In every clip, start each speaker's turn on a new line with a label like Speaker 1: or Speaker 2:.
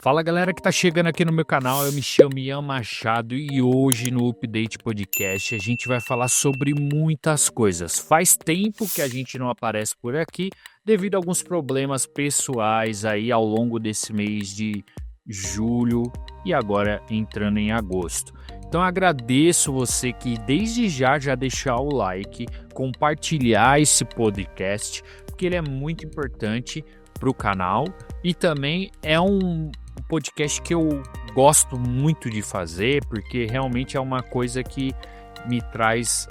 Speaker 1: Fala galera que tá chegando aqui no meu canal, eu me chamo Ian Machado e hoje no Update Podcast a gente vai falar sobre muitas coisas. Faz tempo que a gente não aparece por aqui devido a alguns problemas pessoais aí ao longo desse mês de julho e agora entrando em agosto. Então agradeço você que desde já deixar o like, compartilhar esse podcast, porque ele é muito importante para o canal e também é um podcast que eu gosto muito de fazer, porque realmente é uma coisa que me traz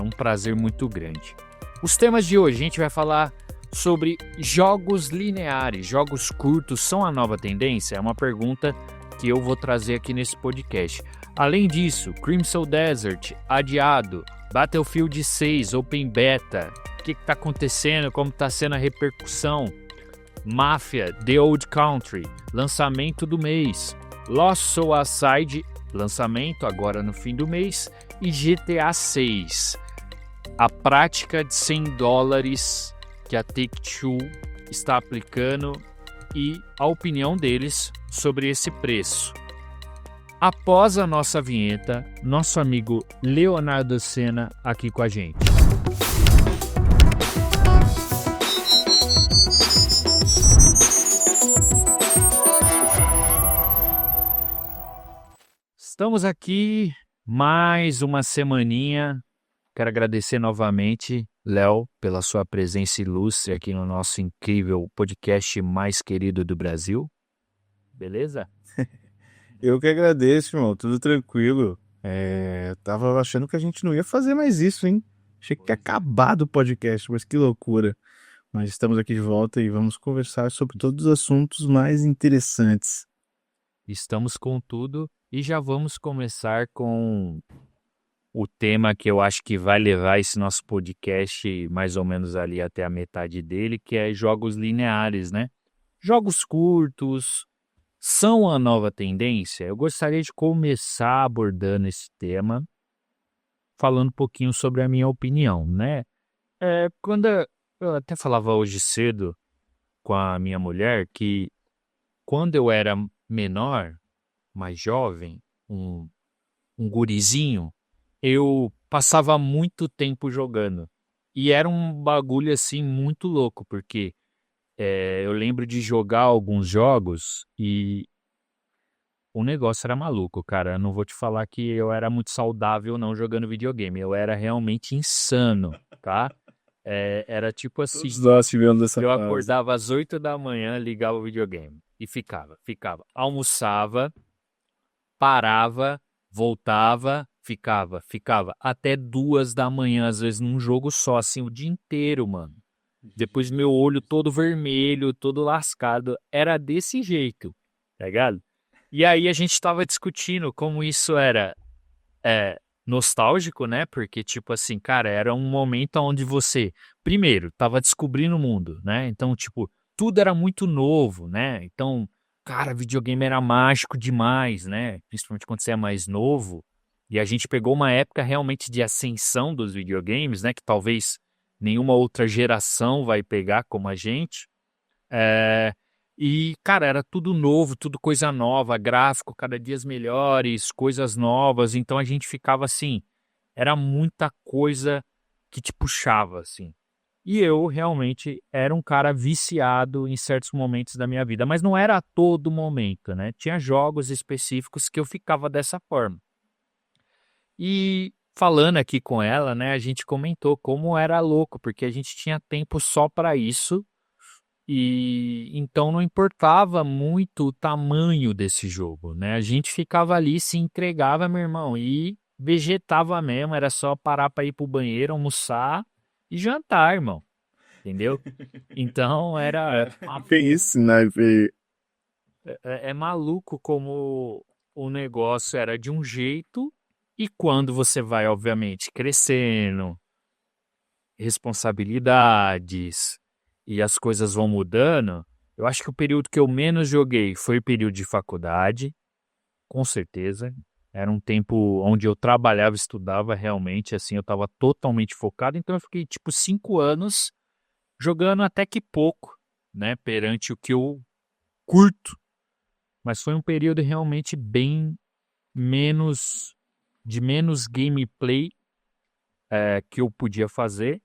Speaker 1: um prazer muito grande. Os temas de hoje, a gente vai falar sobre jogos lineares, jogos curtos são a nova tendência? É uma pergunta que eu vou trazer aqui nesse podcast. Além disso, Crimson Desert, adiado, Battlefield 6, Open Beta, o que está acontecendo, como está sendo a repercussão, Mafia, The Old Country, lançamento do mês, Lost Soul Aside, lançamento agora no fim do mês, e GTA 6, a prática de $100 que a Take-Two está aplicando e a opinião deles sobre esse preço. Após a nossa vinheta, nosso amigo Leonardo Senna aqui com a gente. Estamos aqui mais uma semaninha. Quero agradecer novamente, Léo, pela sua presença ilustre aqui no nosso incrível podcast mais querido do Brasil. Beleza?
Speaker 2: Eu que agradeço, irmão. Tudo tranquilo. Eu tava achando que a gente não ia fazer mais isso, hein? Achei que ia acabar do podcast, mas que loucura. Mas estamos aqui de volta e vamos conversar sobre todos os assuntos mais interessantes.
Speaker 1: Estamos com tudo e já vamos começar com o tema que eu acho que vai levar esse nosso podcast mais ou menos ali até a metade dele, que é jogos lineares, né? Jogos curtos são a nova tendência? Eu gostaria de começar abordando esse tema, falando um pouquinho sobre a minha opinião, né? Quando eu até falava hoje cedo com a minha mulher que quando eu era menor, mais jovem, um gurizinho, eu passava muito tempo jogando. E era um bagulho assim muito louco, porque eu lembro de jogar alguns jogos e o negócio era maluco, cara. Eu não vou te falar que eu era muito saudável não jogando videogame. Eu era realmente insano, tá? Era tipo assim,
Speaker 2: Todos nós tivemos essa
Speaker 1: eu
Speaker 2: fase.
Speaker 1: acordava às 8 da manhã, ligava o videogame e ficava. Almoçava, parava, voltava, ficava. Até 2 da manhã, às vezes, num jogo só, assim, o dia inteiro, mano. Depois meu olho todo vermelho, todo lascado. Era desse jeito, tá ligado? E aí a gente tava discutindo como isso era nostálgico, né? Porque, tipo assim, cara, era um momento onde você, primeiro, tava descobrindo o mundo, né? Então, tipo, tudo era muito novo, né? Então, cara, videogame era mágico demais, né? Principalmente quando você é mais novo. E a gente pegou uma época realmente de ascensão dos videogames, né? Que talvez nenhuma outra geração vai pegar como a gente. E, cara, era tudo novo, tudo coisa nova, gráfico cada dia melhores, coisas novas. Então a gente ficava assim, era muita coisa que te puxava, assim. E eu realmente era um cara viciado em certos momentos da minha vida, mas não era a todo momento, né? Tinha jogos específicos que eu ficava dessa forma. E falando aqui com ela, né, a gente comentou como era louco, porque a gente tinha tempo só para isso e então não importava muito o tamanho desse jogo, né? A gente ficava ali, se entregava, meu irmão, e vegetava mesmo, era só parar para ir pro banheiro, almoçar e jantar, irmão. Entendeu? Então era
Speaker 2: Bem isso, né?
Speaker 1: é maluco como o negócio era de um jeito e quando você vai, obviamente, crescendo, responsabilidades e as coisas vão mudando, eu acho que o período que eu menos joguei foi o período de faculdade, com certeza. Era um tempo onde eu trabalhava, estudava realmente, assim, eu estava totalmente focado, então eu fiquei tipo 5 anos jogando até que pouco, né, perante o que eu curto. Mas foi um período realmente bem menos de menos gameplay que eu podia fazer.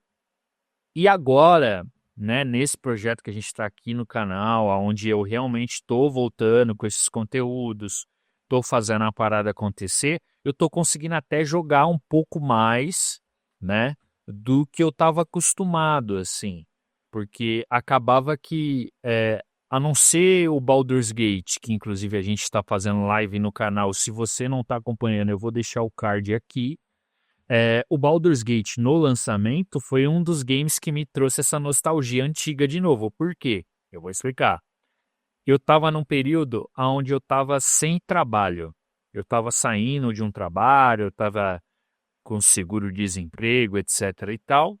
Speaker 1: E agora, né, nesse projeto que a gente está aqui no canal, onde eu realmente estou voltando com esses conteúdos, estou fazendo a parada acontecer, eu estou conseguindo até jogar um pouco mais, né, do que eu estava acostumado, assim. Porque acabava que, a não ser o Baldur's Gate, que inclusive a gente está fazendo live no canal, se você não está acompanhando, eu vou deixar o card aqui. O Baldur's Gate no lançamento foi um dos games que me trouxe essa nostalgia antiga de novo. Por quê? Eu vou explicar. Eu estava num período onde eu estava sem trabalho. Eu estava saindo de um trabalho, eu estava com seguro-desemprego, etc e tal.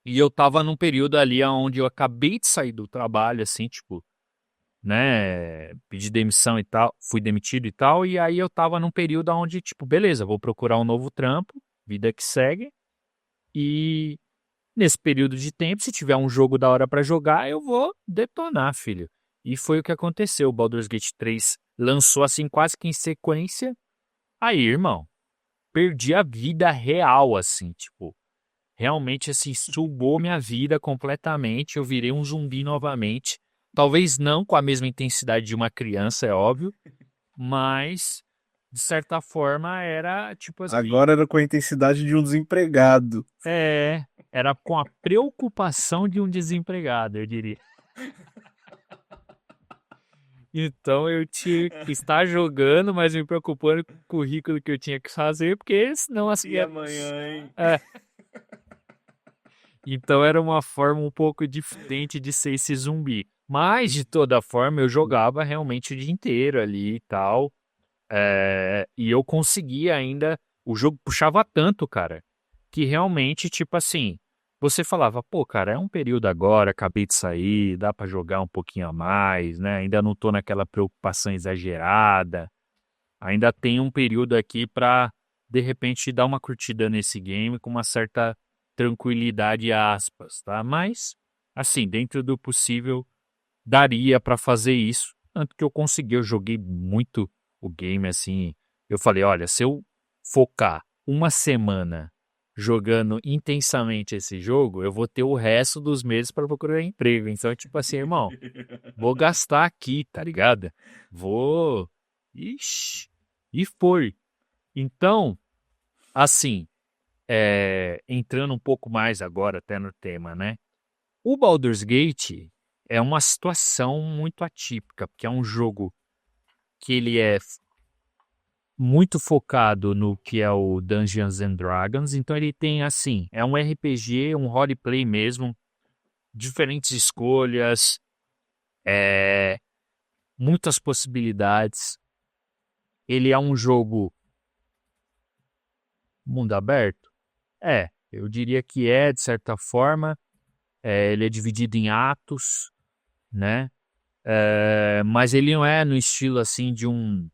Speaker 1: E eu estava num período ali onde eu acabei de sair do trabalho, assim, tipo, né, pedi demissão e tal, fui demitido e tal, e aí eu estava num período onde, tipo, beleza, vou procurar um novo trampo, vida que segue. E nesse período de tempo, se tiver um jogo da hora pra jogar, eu vou detonar, filho. E foi o que aconteceu. O Baldur's Gate 3 lançou assim quase que em sequência. Aí, irmão, perdi a vida real, assim, tipo, realmente assim, sugou minha vida completamente. Eu virei um zumbi novamente. Talvez não com a mesma intensidade de uma criança, é óbvio, mas de certa forma era tipo assim.
Speaker 2: Agora era com a intensidade de um desempregado.
Speaker 1: Era com a preocupação de um desempregado, eu diria. Então eu tinha que estar jogando, mas me preocupando com o currículo que eu tinha que fazer, porque senão assim.
Speaker 2: E amanhã, hein?
Speaker 1: Então era uma forma um pouco diferente de ser esse zumbi. Mas, de toda forma, eu jogava realmente o dia inteiro ali e tal. E eu conseguia ainda. O jogo puxava tanto, cara, que realmente, tipo assim, você falava, pô, cara, é um período agora, acabei de sair, dá pra jogar um pouquinho a mais, né? Ainda não tô naquela preocupação exagerada. Ainda tem um período aqui pra, de repente, dar uma curtida nesse game com uma certa tranquilidade, aspas, tá? Mas, assim, dentro do possível, daria pra fazer isso. Tanto que eu consegui, eu joguei muito o game, assim. Eu falei, olha, se eu focar uma semana jogando intensamente esse jogo, eu vou ter o resto dos meses para procurar emprego. Então, tipo assim, irmão, vou gastar aqui, tá ligado? Vou. Ixi, e foi. Então, assim, entrando um pouco mais agora até no tema, né? O Baldur's Gate é uma situação muito atípica, porque é um jogo que ele é muito focado no que é o Dungeons and Dragons, então ele tem assim, é um RPG, um roleplay mesmo, diferentes escolhas, muitas possibilidades. Ele é um jogo mundo aberto? Eu diria que de certa forma. Ele é dividido em atos, né? Mas ele não é no estilo assim de um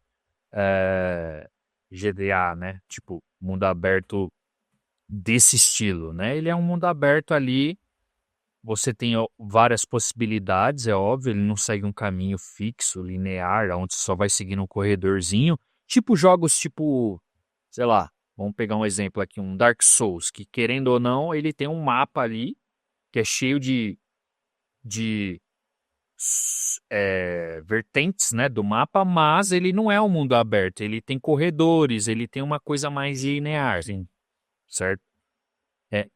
Speaker 1: GDA, né? Tipo, mundo aberto desse estilo, né? Ele é um mundo aberto ali, você tem várias possibilidades, é óbvio, ele não segue um caminho fixo, linear, onde você só vai seguindo um corredorzinho. Tipo jogos tipo, sei lá, vamos pegar um exemplo aqui, um Dark Souls, que querendo ou não, ele tem um mapa ali que é cheio de vertentes, né, do mapa, mas ele não é um mundo aberto, ele tem corredores, ele tem uma coisa mais linear, assim, certo? É,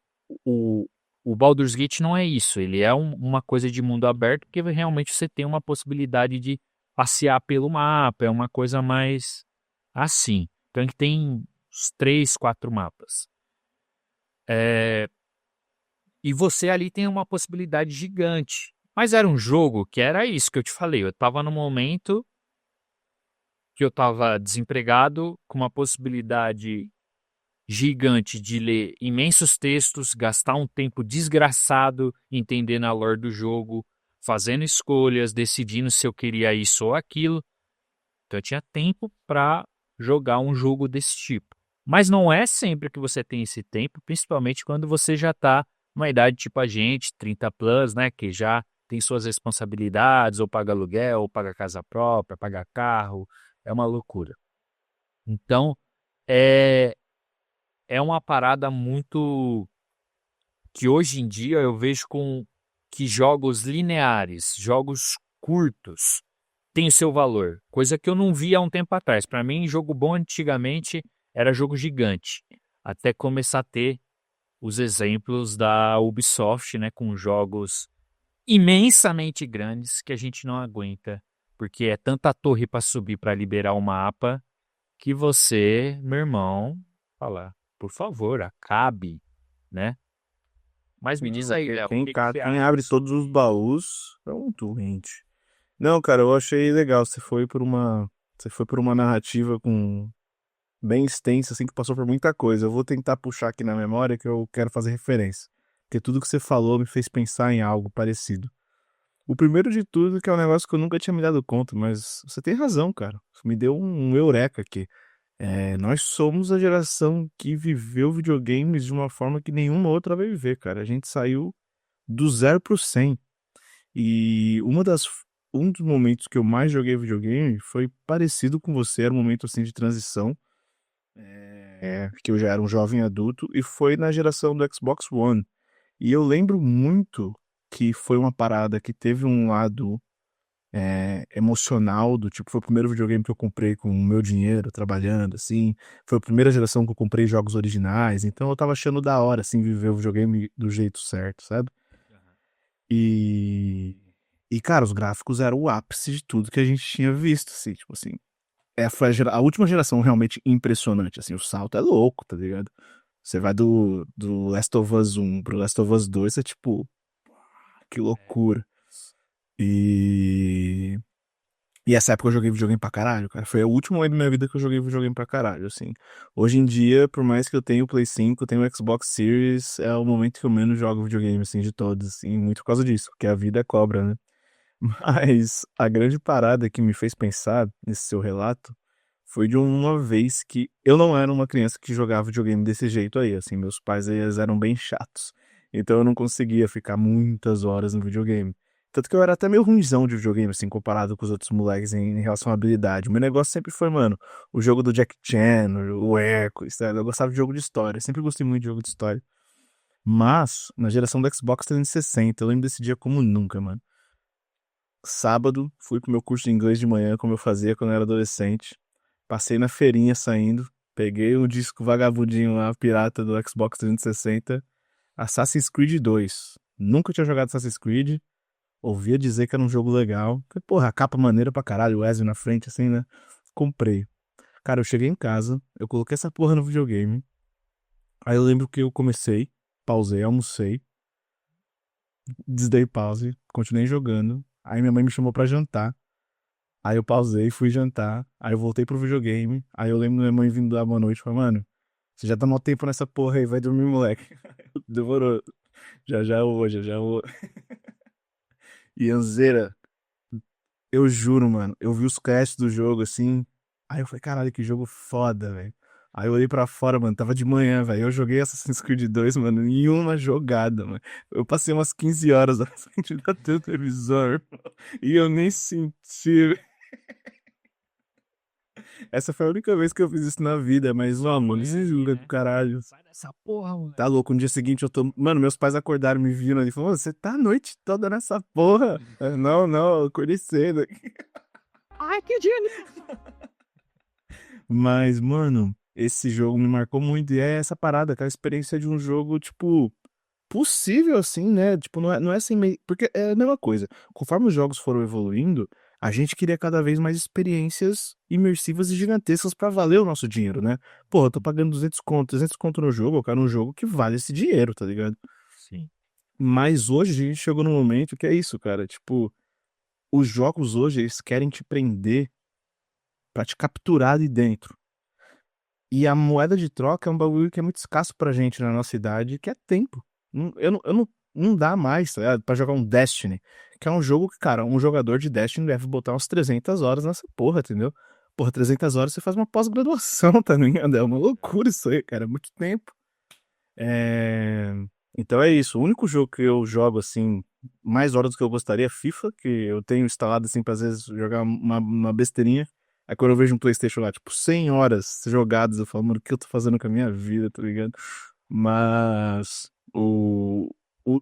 Speaker 1: o, o Baldur's Gate não é isso, ele é uma coisa de mundo aberto que realmente você tem uma possibilidade de passear pelo mapa, é uma coisa mais assim. Então que tem uns 3, 4 mapas. E você ali tem uma possibilidade gigante. Mas era um jogo que era isso que eu te falei. Eu estava no momento que eu estava desempregado, com uma possibilidade gigante de ler imensos textos, gastar um tempo desgraçado entendendo a lore do jogo, fazendo escolhas, decidindo se eu queria isso ou aquilo. Então eu tinha tempo para jogar um jogo desse tipo. Mas não é sempre que você tem esse tempo, principalmente quando você já está numa idade tipo a gente, 30 plus, né, que já tem suas responsabilidades, ou paga aluguel, ou paga casa própria, paga carro, é uma loucura. Então, é, é uma parada muito que hoje em dia eu vejo com que jogos lineares, jogos curtos, têm o seu valor, coisa que eu não via há um tempo atrás. Para mim, jogo bom antigamente era jogo gigante, até começar a ter os exemplos da Ubisoft, né, com jogos imensamente grandes que a gente não aguenta, porque é tanta torre para subir para liberar o mapa que você, meu irmão, fala, por favor, acabe, né? Mas me diz
Speaker 2: Não,
Speaker 1: aí, Léo, o que que você
Speaker 2: quem
Speaker 1: acha
Speaker 2: abre
Speaker 1: disso?
Speaker 2: todos os baús é um doente. Não, cara, eu achei legal. Você foi por uma narrativa com bem extensa, assim, que passou por muita coisa. Eu vou tentar puxar aqui na memória que eu quero fazer referência. Porque tudo que você falou me fez pensar em algo parecido. O primeiro de tudo, que é um negócio que eu nunca tinha me dado conta, mas você tem razão, cara. Me deu um eureka aqui. Nós somos a geração que viveu videogames de uma forma que nenhuma outra vai viver, cara. A gente saiu do 0 pro 100. E um dos momentos que eu mais joguei videogame foi parecido com você, era um momento assim de transição, que eu já era um jovem adulto, e foi na geração do Xbox One. E eu lembro muito que foi uma parada que teve um lado emocional, do tipo, foi o primeiro videogame que eu comprei com o meu dinheiro, trabalhando, assim. Foi a primeira geração que eu comprei jogos originais, então eu tava achando da hora, assim, viver o videogame do jeito certo, sabe? E, cara, os gráficos eram o ápice de tudo que a gente tinha visto, assim, tipo assim. Foi a última geração realmente impressionante, assim, o salto é louco, tá ligado? Você vai do Last of Us 1 pro Last of Us 2, é tipo, que loucura. E essa época eu joguei videogame pra caralho, cara. Foi o último ano da minha vida que eu joguei videogame pra caralho, assim. Hoje em dia, por mais que eu tenha o Play 5, tenha o Xbox Series, é o momento que eu menos jogo videogame, assim, de todos, assim, muito por causa disso, porque a vida é cobra, né? Mas a grande parada que me fez pensar nesse seu relato foi de uma vez que eu não era uma criança que jogava videogame desse jeito aí, assim, meus pais eles eram bem chatos. Então eu não conseguia ficar muitas horas no videogame. Tanto que eu era até meio ruinzão de videogame, assim, comparado com os outros moleques em relação à habilidade. O meu negócio sempre foi, mano, o jogo do Jack Chan, o Echo, sabe? Eu gostava de jogo de história, sempre gostei muito de jogo de história. Mas, na geração do Xbox 360, eu lembro desse dia como nunca, mano. Sábado, fui pro meu curso de inglês de manhã, como eu fazia quando eu era adolescente. Passei na feirinha saindo, peguei o disco vagabundinho lá, pirata do Xbox 360, Assassin's Creed 2. Nunca tinha jogado Assassin's Creed, ouvia dizer que era um jogo legal. Falei, porra, a capa maneira pra caralho, o Wesley na frente, assim, né? Comprei. Cara, eu cheguei em casa, eu coloquei essa porra no videogame. Aí eu lembro que eu comecei, pausei, almocei, desdei pause, continuei jogando. Aí minha mãe me chamou pra jantar. Aí eu pausei, fui jantar. Aí eu voltei pro videogame. Aí eu lembro da minha mãe vindo dar boa noite. Falei, mano, você já tá mó tempo nessa porra aí, vai dormir, moleque. Demorou. Já eu vou, já eu vou. E Anzeira, eu juro, mano, eu vi os créditos do jogo assim. Aí eu falei, caralho, que jogo foda, velho. Aí eu olhei pra fora, mano, tava de manhã, velho. Eu joguei Assassin's Creed 2, mano, em uma jogada, mano. Eu passei umas 15 horas na frente da televisor e eu nem senti. Essa foi a única vez que eu fiz isso na vida, mas, ó, mano,
Speaker 1: Foi
Speaker 2: se
Speaker 1: ali,
Speaker 2: jura do
Speaker 1: né?
Speaker 2: caralho.
Speaker 1: Sai dessa porra,
Speaker 2: Tá
Speaker 1: moleque.
Speaker 2: louco, no dia seguinte eu tô. Mano, meus pais acordaram, me viram ali e falaram: "Ô, você tá a noite toda nessa porra? Não, não, eu acordei cedo."
Speaker 1: Ai, que dia!
Speaker 2: Mas, mano, esse jogo me marcou muito. E é essa parada, aquela experiência de um jogo, tipo, possível assim, né? Tipo, não é assim meio. Porque é a mesma coisa. Conforme os jogos foram evoluindo, a gente queria cada vez mais experiências imersivas e gigantescas pra valer o nosso dinheiro, né? Pô, eu tô pagando 200 conto, 300 conto no jogo, eu quero um jogo que vale esse dinheiro, tá ligado?
Speaker 1: Sim.
Speaker 2: Mas hoje a gente chegou num momento que é isso, cara. Tipo, os jogos hoje, eles querem te prender pra te capturar ali dentro. E a moeda de troca é um bagulho que é muito escasso pra gente na nossa idade, que é tempo. Não dá mais, tá ligado? Pra jogar um Destiny. Que é um jogo que, cara, um jogador de Destiny deve botar umas 300 horas nessa porra, entendeu? Porra, 300 horas você faz uma pós-graduação, tá ligado? É uma loucura isso aí, cara. É muito tempo. É... Então é isso. O único jogo que eu jogo, assim, mais horas do que eu gostaria, FIFA, que eu tenho instalado assim pra às vezes jogar uma besteirinha. Aí quando eu vejo um PlayStation lá, tipo, 100 horas jogadas, eu falo, mano, o que eu tô fazendo com a minha vida, tá ligado? Mas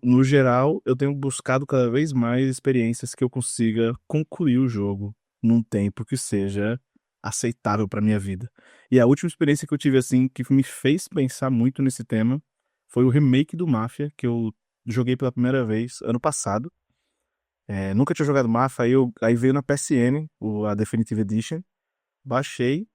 Speaker 2: no geral, eu tenho buscado cada vez mais experiências que eu consiga concluir o jogo num tempo que seja aceitável pra minha vida. E a última experiência que eu tive assim, que me fez pensar muito nesse tema, foi o remake do Mafia, que eu joguei pela primeira vez ano passado. Nunca tinha jogado Mafia, aí veio na PSN, a Definitive Edition, baixei.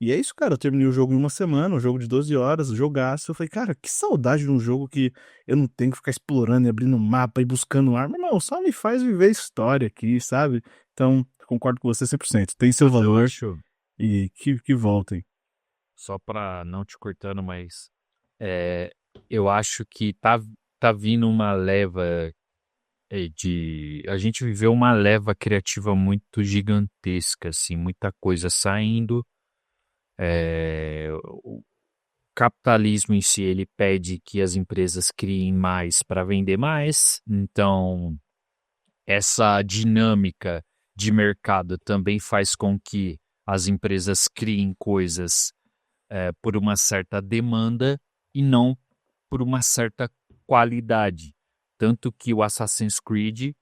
Speaker 2: E é isso, cara. Eu terminei o jogo em uma semana, um jogo de 12 horas, jogaço. Eu falei, cara, que saudade de um jogo que eu não tenho que ficar explorando e abrindo mapa e buscando arma. Não, só me faz viver a história aqui, sabe? Então, concordo com você 100%. Tem seu
Speaker 1: Mas eu
Speaker 2: valor
Speaker 1: acho,
Speaker 2: e que voltem.
Speaker 1: só pra não te cortando, mas é, eu acho que tá vindo uma leva a gente viveu uma leva criativa muito gigantesca, assim, muita coisa saindo. O capitalismo em si, ele pede que as empresas criem mais para vender mais. Então, essa dinâmica de mercado também faz com que as empresas criem coisas por uma certa demanda e não por uma certa qualidade. Tanto que o Assassin's Creed,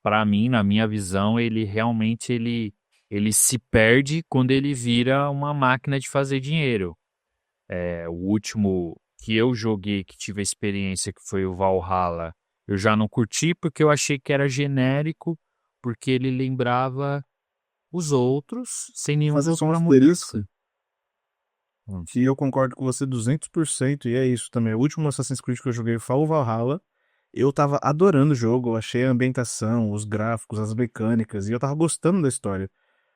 Speaker 1: para mim, na minha visão, ele realmente ele se perde quando ele vira uma máquina de fazer dinheiro. O último que eu joguei, que tive a experiência, que foi o Valhalla, eu já não curti porque eu achei que era genérico, porque ele lembrava os outros sem nenhuma
Speaker 2: Fazer só um
Speaker 1: outra
Speaker 2: asterisco
Speaker 1: mudança. Hum.
Speaker 2: que eu concordo com você 200% e é isso também. O último Assassin's Creed que eu joguei foi o Valhalla. Eu tava adorando o jogo, eu achei a ambientação, os gráficos, as mecânicas, e eu tava gostando da história.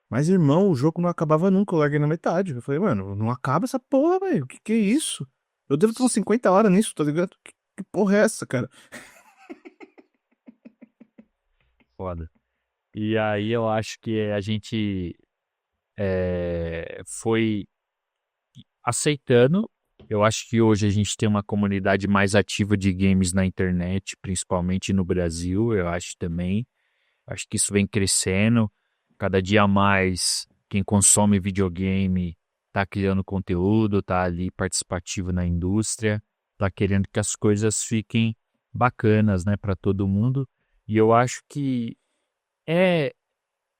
Speaker 2: Mas, irmão, o jogo não acabava nunca, eu larguei na metade. Eu falei, mano, não acaba essa porra, velho. Que é isso? Eu devo ter uns 50 horas nisso, tá ligado? Que porra é essa, cara?
Speaker 1: Foda. E aí eu acho que a gente foi aceitando. Eu acho que hoje a gente tem uma comunidade mais ativa de games na internet, principalmente no Brasil, eu acho também. Acho que isso vem crescendo. Cada dia mais quem consome videogame está criando conteúdo, está ali participativo na indústria, está querendo que as coisas fiquem bacanas, né, para todo mundo. E eu acho que é,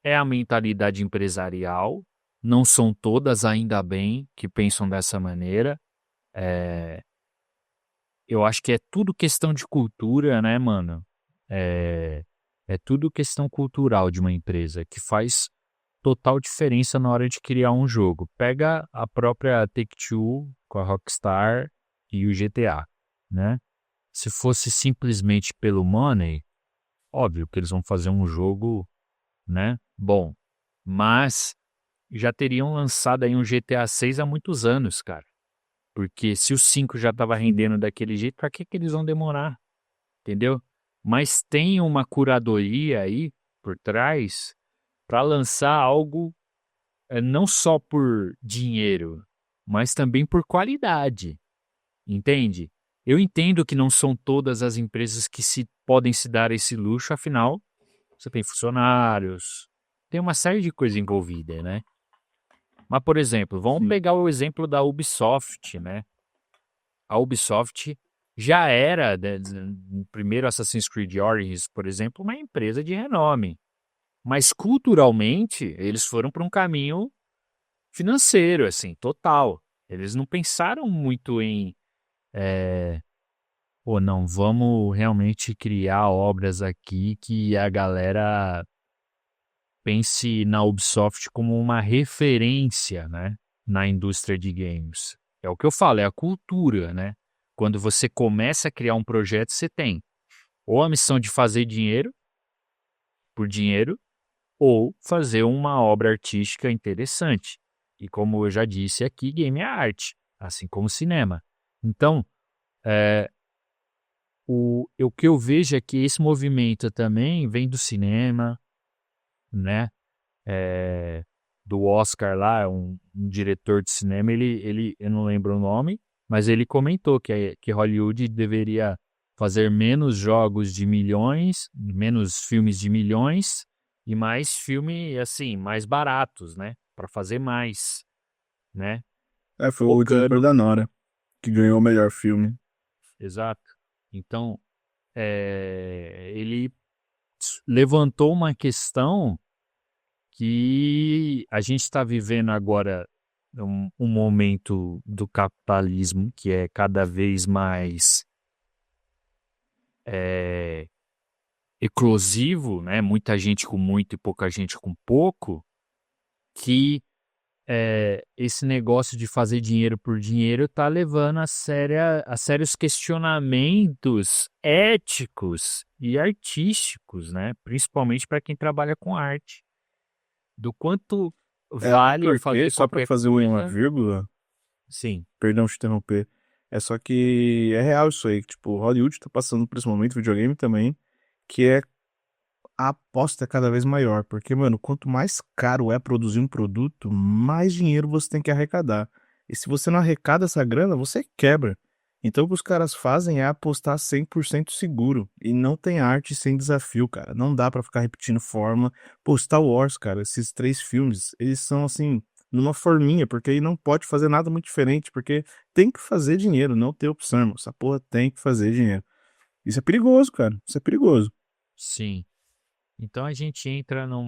Speaker 1: é a mentalidade empresarial. Não são todas, ainda bem, que pensam dessa maneira. É, eu acho que é tudo questão de cultura, né, mano? É, é tudo questão cultural de uma empresa que faz total diferença na hora de criar um jogo. Pega a própria Take-Two com a Rockstar e o GTA, né? Se fosse simplesmente pelo money, óbvio que eles vão fazer um jogo, né? Bom, mas já teriam lançado aí um GTA 6 há muitos anos, cara. Porque se o 5 já estava rendendo daquele jeito, para que eles vão demorar? Entendeu? Mas tem uma curadoria aí por trás para lançar algo não só por dinheiro, mas também por qualidade, entende? Eu entendo que não são todas as empresas que se podem se dar esse luxo, afinal, você tem funcionários, tem uma série de coisas envolvidas, né? Mas, por exemplo, vamos
Speaker 2: Sim.
Speaker 1: pegar o exemplo da Ubisoft, né? A Ubisoft já era, no primeiro Assassin's Creed Origins, por exemplo, uma empresa de renome. Mas culturalmente, eles foram para um caminho financeiro, assim, total. Eles não pensaram muito em, pô, não, vamos realmente criar obras aqui que a galera pense na Ubisoft como uma referência, né, na indústria de games. É o que eu falo, é a cultura, né? Quando você começa a criar um projeto, você tem ou a missão de fazer dinheiro por dinheiro, ou fazer uma obra artística interessante. E como eu já disse aqui, game é arte, assim como cinema. Então, o que eu vejo é que esse movimento também vem do cinema, né? É, do Oscar lá, um diretor de cinema, eu não lembro o nome, mas ele comentou que Hollywood deveria fazer menos jogos de milhões, menos filmes de milhões e mais filme, assim, mais baratos, né? Para fazer mais, né?
Speaker 2: Foi o diretor
Speaker 1: Focando.
Speaker 2: da Nora, que ganhou o melhor filme.
Speaker 1: Exato. Então, ele levantou uma questão que a gente está vivendo agora um momento do capitalismo que é cada vez mais é, eclosivo, né? Muita gente com muito e pouca gente com pouco, que esse negócio de fazer dinheiro por dinheiro está levando a sérios questionamentos éticos e artísticos, né? Principalmente para quem trabalha com arte. Do quanto
Speaker 2: Até
Speaker 1: vale eu
Speaker 2: porque,
Speaker 1: fazer
Speaker 2: só pra
Speaker 1: qualquer
Speaker 2: fazer uma
Speaker 1: coisa.
Speaker 2: vírgula,
Speaker 1: Sim,
Speaker 2: perdão te interromper, é só que é real isso aí, que, tipo, Hollywood tá passando por esse momento, videogame também, que a aposta é cada vez maior, porque, mano, quanto mais caro é produzir um produto, mais dinheiro você tem que arrecadar. E se você não arrecada essa grana, você quebra. Então o que os caras fazem é apostar 100% seguro. E não tem arte sem desafio, cara. Não dá pra ficar repetindo fórmula. Pô, Star Wars, cara, esses 3 filmes, eles são assim, numa forminha, porque aí não pode fazer nada muito diferente, porque tem que fazer dinheiro, não tem opção, irmão. Essa porra tem que fazer dinheiro. Isso é perigoso, cara. Isso é perigoso.
Speaker 1: sim. Então a gente entra no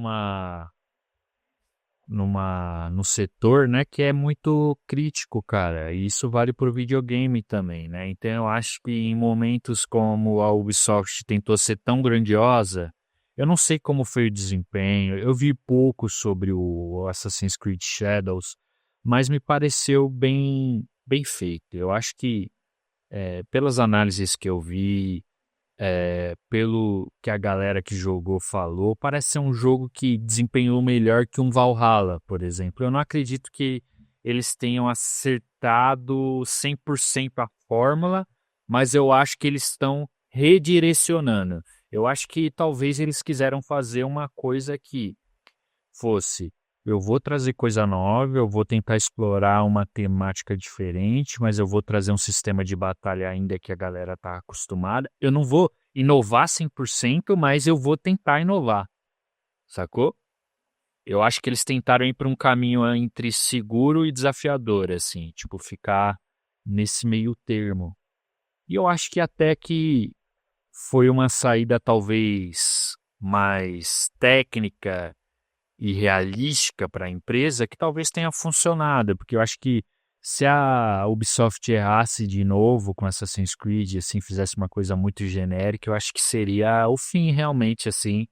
Speaker 1: setor, né, que é muito crítico, cara. E isso vale para o videogame também, né? Então eu acho que em momentos como a Ubisoft tentou ser tão grandiosa, eu não sei como foi o desempenho. Eu vi pouco sobre o Assassin's Creed Shadows, mas me pareceu bem feito. Eu acho que pelas análises que eu vi, pelo que a galera que jogou falou, parece ser um jogo que desempenhou melhor que um Valhalla, por exemplo. Eu não acredito que eles tenham acertado 100% a fórmula, mas eu acho que eles estão redirecionando. Eu acho que talvez eles quiseram fazer uma coisa que fosse: eu vou trazer coisa nova, eu vou tentar explorar uma temática diferente, mas eu vou trazer um sistema de batalha ainda que a galera tá acostumada. Eu não vou inovar 100%, mas eu vou tentar inovar, sacou? Eu acho que eles tentaram ir para um caminho entre seguro e desafiador, assim, tipo, ficar nesse meio termo. E eu acho que até que foi uma saída talvez mais técnica e realística para a empresa que talvez tenha funcionado, porque eu acho que se a Ubisoft errasse de novo com Assassin's Creed, assim, fizesse uma coisa muito genérica, eu acho que seria o fim realmente, assim,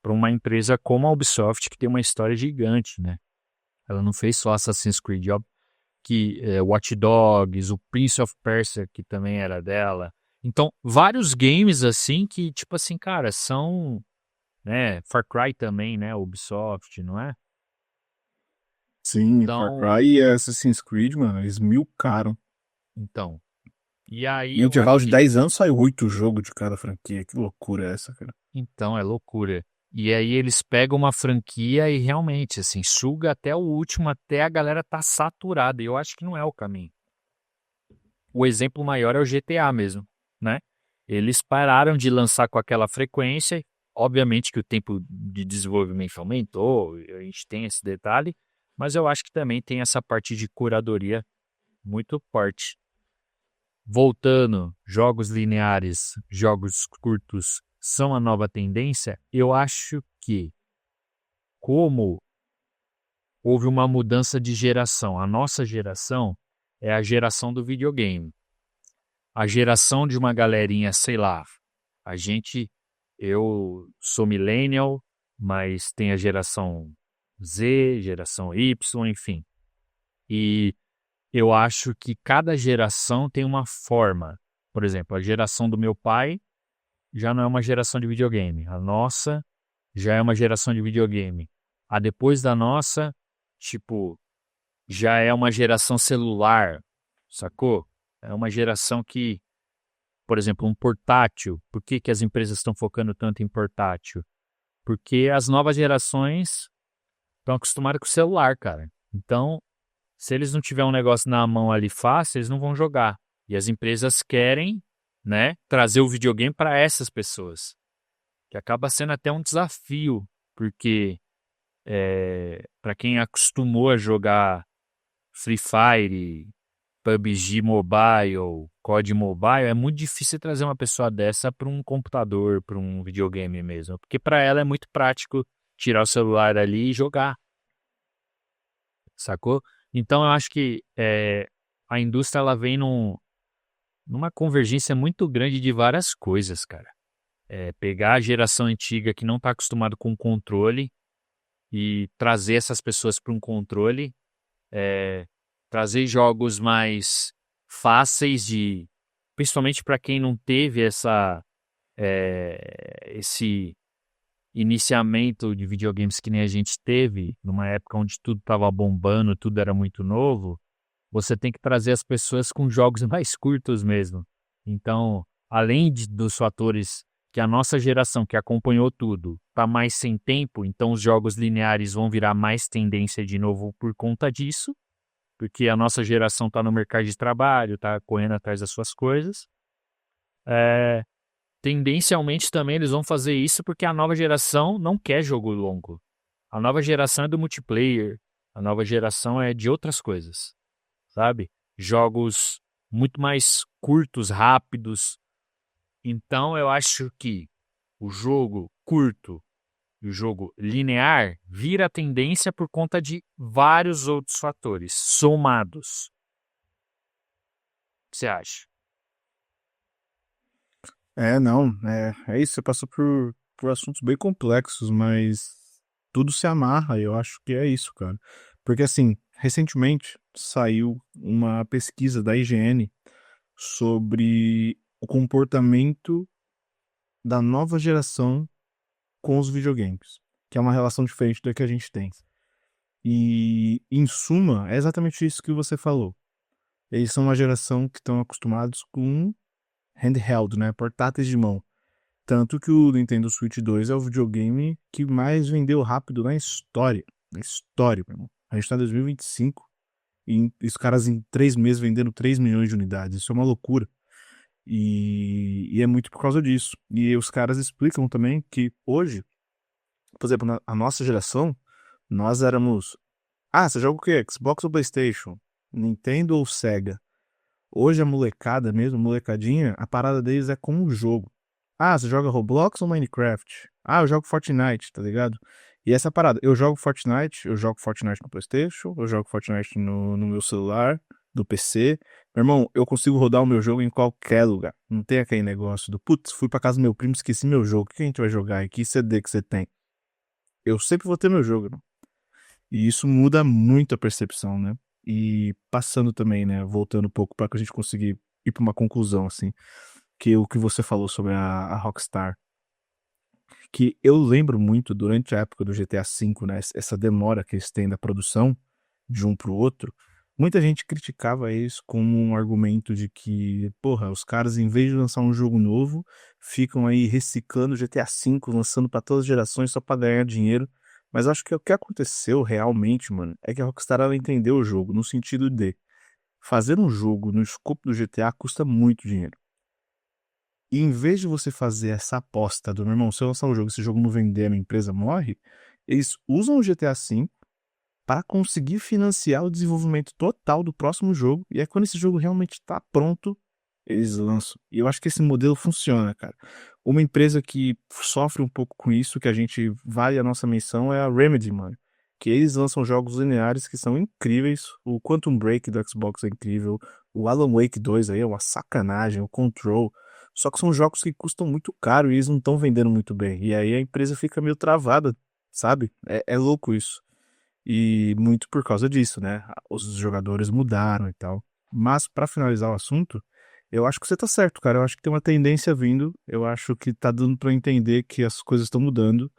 Speaker 1: para uma empresa como a Ubisoft, que tem uma história gigante, né? Ela não fez só Assassin's Creed, ó, que Watch Dogs, o Prince of Persia, que também era dela. Então, vários games assim que, tipo assim, cara, são, né, Far Cry também, né, Ubisoft, não é?
Speaker 2: Sim, Far
Speaker 1: Então,
Speaker 2: Cry e Assassin's Creed, mano, eles milcaram.
Speaker 1: então, e aí
Speaker 2: Em
Speaker 1: eu acho
Speaker 2: intervalo de
Speaker 1: que,
Speaker 2: 10 anos saiu 8 jogos de cada franquia. Que loucura é essa, cara?
Speaker 1: então, é loucura. E aí eles pegam uma franquia e realmente, assim, suga até o último, até a galera tá saturada. E eu acho que não é o caminho. O exemplo maior é o GTA mesmo, né? Eles pararam de lançar com aquela frequência. Obviamente que o tempo de desenvolvimento aumentou, a gente tem esse detalhe, mas eu acho que também tem essa parte de curadoria muito forte. Voltando, jogos lineares, jogos curtos são a nova tendência. Eu acho que, como houve uma mudança de geração, a nossa geração é a geração do videogame. A geração de uma galerinha, sei lá, a gente, eu sou millennial, mas tem a geração Z, geração Y, enfim. E eu acho que cada geração tem uma forma. Por exemplo, a geração do meu pai já não é uma geração de videogame. A nossa já é uma geração de videogame. A depois da nossa, tipo, já é uma geração celular, sacou? É uma geração que, por exemplo, um portátil. Por que que as empresas estão focando tanto em portátil? Porque as novas gerações estão acostumadas com o celular, cara. Então, se eles não tiverem um negócio na mão ali fácil, eles não vão jogar. E as empresas querem né? Trazer o videogame para essas pessoas, que acaba sendo até um desafio, porque para quem acostumou a jogar Free Fire, PUBG Mobile, COD Mobile, é muito difícil trazer uma pessoa dessa para um computador, para um videogame mesmo, porque para ela é muito prático tirar o celular ali e jogar, sacou? Então eu acho que a indústria ela vem numa convergência muito grande de várias coisas, cara. Pegar a geração antiga que não está acostumado com controle e trazer essas pessoas para um controle, trazer jogos mais fáceis de, principalmente para quem não teve esse iniciamento de videogames que nem a gente teve, numa época onde tudo estava bombando, tudo era muito novo. Você tem que trazer as pessoas com jogos mais curtos mesmo. Então, além dos fatores que a nossa geração, que acompanhou tudo, tá mais sem tempo, então os jogos lineares vão virar mais tendência de novo por conta disso, porque a nossa geração está no mercado de trabalho, está correndo atrás das suas coisas. Tendencialmente também eles vão fazer isso porque a nova geração não quer jogo longo. A nova geração é do multiplayer, a nova geração é de outras coisas, sabe? Jogos muito mais curtos, rápidos. Então eu acho que o jogo curto e o jogo linear vira tendência por conta de vários outros fatores somados. O que você acha?
Speaker 2: Não, é isso, você passou por assuntos bem complexos, mas tudo se amarra, e eu acho que é isso, cara. Porque, assim, recentemente saiu uma pesquisa da IGN sobre o comportamento da nova geração com os videogames, que é uma relação diferente da que a gente tem. E, em suma, é exatamente isso que você falou. Eles são uma geração que estão acostumados com handheld, né? Portáteis de mão. Tanto que o Nintendo Switch 2 é o videogame que mais vendeu rápido na história. Na história, meu irmão. A gente tá em 2025 e os caras em 3 meses vendendo 3 milhões de unidades. Isso é uma loucura. E é muito por causa disso. E os caras explicam também que hoje, por exemplo, a nossa geração, nós éramos. Ah, você joga o quê? Xbox ou PlayStation? Nintendo ou Sega? Hoje a molecada mesmo, molecadinha, a parada deles é com o jogo. Ah, você joga Roblox ou Minecraft? Ah, eu jogo Fortnite, tá ligado? E essa parada, eu jogo Fortnite no PlayStation, eu jogo Fortnite no meu celular, do PC. Meu irmão, eu consigo rodar o meu jogo em qualquer lugar. Não tem aquele negócio do, putz, fui pra casa do meu primo, esqueci meu jogo. O que a gente vai jogar? E que CD que você tem? Eu sempre vou ter meu jogo, irmão. E isso muda muito a percepção, né? E passando também, né? Voltando um pouco para que a gente conseguir ir para uma conclusão, assim, que o que você falou sobre a Rockstar, que eu lembro muito durante a época do GTA V, né? Essa demora que eles têm da produção de um pro outro. Muita gente criticava isso como um argumento de que, porra, os caras, em vez de lançar um jogo novo, ficam aí reciclando GTA V, lançando para todas as gerações só para ganhar dinheiro. Mas acho que o que aconteceu realmente, mano, é que a Rockstar ela entendeu o jogo, no sentido de fazer um jogo no escopo do GTA custa muito dinheiro. E em vez de você fazer essa aposta do meu irmão, se eu lançar um jogo, esse jogo não vender, a minha empresa morre, eles usam o GTA V para conseguir financiar o desenvolvimento total do próximo jogo. E é quando esse jogo realmente está pronto, eles lançam. E eu acho que esse modelo funciona, cara. Uma empresa que sofre um pouco com isso, que a gente vale a nossa menção, é a Remedy, mano. Que eles lançam jogos lineares que são incríveis. O Quantum Break do Xbox é incrível. O Alan Wake 2 aí é uma sacanagem. O Control. Só que são jogos que custam muito caro e eles não estão vendendo muito bem. E aí a empresa fica meio travada, sabe? É louco isso. E muito por causa disso, né? Os jogadores mudaram e tal. Mas para finalizar o assunto, eu acho que você tá certo, cara. Eu acho que tem uma tendência vindo. Eu acho que tá dando para entender que as coisas estão mudando.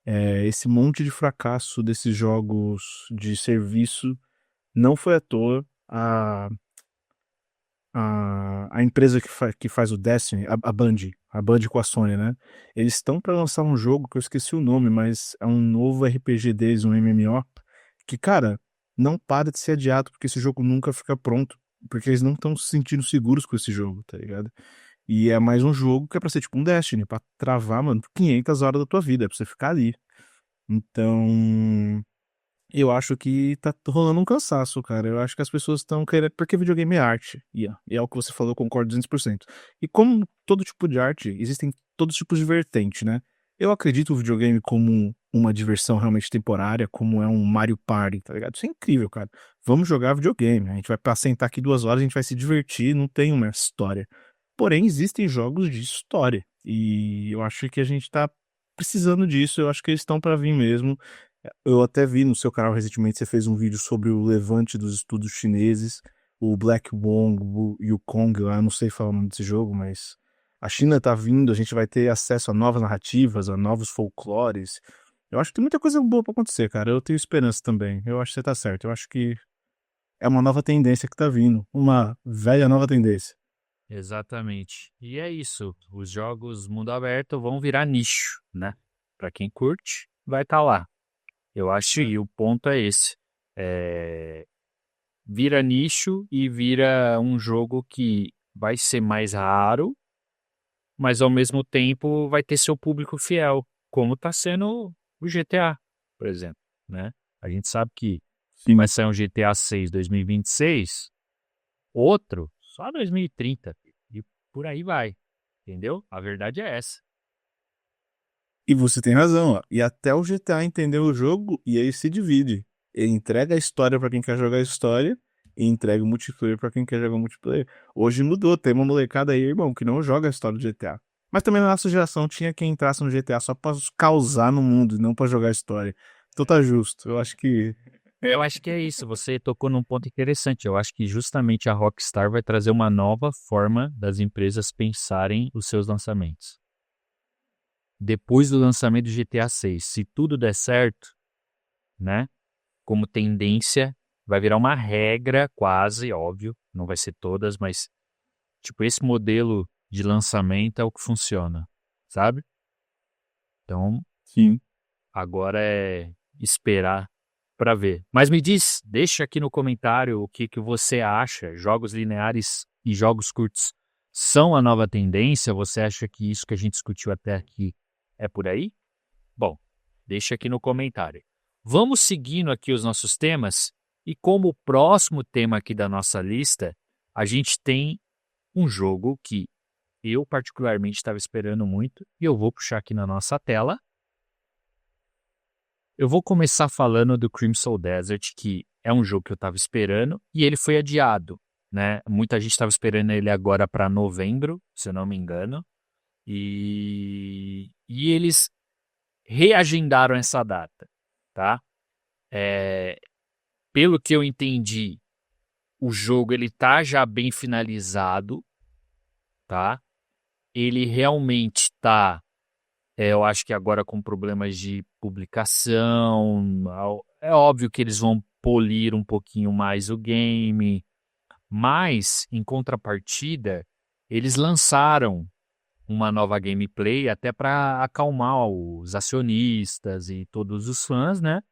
Speaker 2: Esse monte de fracasso desses jogos de serviço não foi à toa. A empresa que faz o Destiny, a Band com a Sony, né? Eles estão para lançar um jogo que eu esqueci o nome, mas é um novo RPG deles, um MMO, que, cara, não para de ser adiado porque esse jogo nunca fica pronto, porque eles não estão se sentindo seguros com esse jogo, tá ligado? E é mais um jogo que é pra ser tipo um Destiny, pra travar, mano, 500 horas da tua vida, é pra você ficar ali. Então, eu acho que tá rolando um cansaço, cara. Eu acho que as pessoas estão querendo. Porque videogame é arte. E é o que você falou, eu concordo 200%. E como todo tipo de arte, existem todos os tipos de vertente, né? Eu acredito o videogame como uma diversão realmente temporária, como é um Mario Party, tá ligado? Isso é incrível, cara. Vamos jogar videogame. A gente vai pra sentar aqui 2 horas, a gente vai se divertir, não tem uma história. Porém, existem jogos de história. E eu acho que a gente tá precisando disso. Eu acho que eles estão pra vir mesmo. Eu até vi no seu canal recentemente, você fez um vídeo sobre o levante dos estudos chineses, o Black Wong, o Yukong lá, eu não sei falar o nome desse jogo, mas a China tá vindo, a gente vai ter acesso a novas narrativas, a novos folclores. Eu acho que tem muita coisa boa pra acontecer, cara. Eu tenho esperança também. Eu acho que você tá certo. Eu acho que é uma nova tendência que tá vindo. Uma velha nova tendência.
Speaker 1: Exatamente. E é isso. Os jogos mundo aberto vão virar nicho, né? Para quem curte, vai estar lá. Eu acho que o ponto é esse. É, vira nicho e vira um jogo que vai ser mais raro, mas ao mesmo tempo vai ter seu público fiel, como está sendo o GTA, por exemplo, né? A gente sabe que vai
Speaker 2: Sim.
Speaker 1: sair um GTA 6 2026, outro só 2030, e por aí vai, entendeu? A verdade é essa.
Speaker 2: E você tem razão, ó. E até o GTA entendeu o jogo e aí se divide. Ele entrega a história pra quem quer jogar a história e entrega o multiplayer pra quem quer jogar o multiplayer. Hoje mudou, tem uma molecada aí, irmão, que não joga a história do GTA. Mas também na nossa geração tinha quem entrasse no GTA só pra causar no mundo e não pra jogar a história. Então tá justo. Eu acho que.
Speaker 1: Eu acho que é isso, você tocou num ponto interessante. Eu acho que justamente a Rockstar vai trazer uma nova forma das empresas pensarem os seus lançamentos. Depois do lançamento do GTA 6, se tudo der certo, né? Como tendência, vai virar uma regra quase, óbvio, não vai ser todas, mas tipo, esse modelo de lançamento é o que funciona, sabe? Então,
Speaker 2: Sim.
Speaker 1: agora é esperar para ver. Mas me diz, deixa aqui no comentário o que você acha. Jogos lineares e jogos curtos são a nova tendência? Você acha que isso que a gente discutiu até aqui é por aí? Bom, deixa aqui no comentário. Vamos seguindo aqui os nossos temas e como próximo tema aqui da nossa lista, a gente tem um jogo que eu particularmente estava esperando muito e eu vou puxar aqui na nossa tela. Eu vou começar falando do Crimson Desert, que é um jogo que eu estava esperando e ele foi adiado, né? Muita gente estava esperando ele agora para novembro, se eu não me engano, e eles reagendaram essa data, tá? Pelo que eu entendi, o jogo ele tá já bem finalizado, tá? Ele realmente tá, eu acho que agora com problemas de publicação, é óbvio que eles vão polir um pouquinho mais o game, mas em contrapartida, eles lançaram uma nova gameplay até para acalmar os acionistas e todos os fãs, né?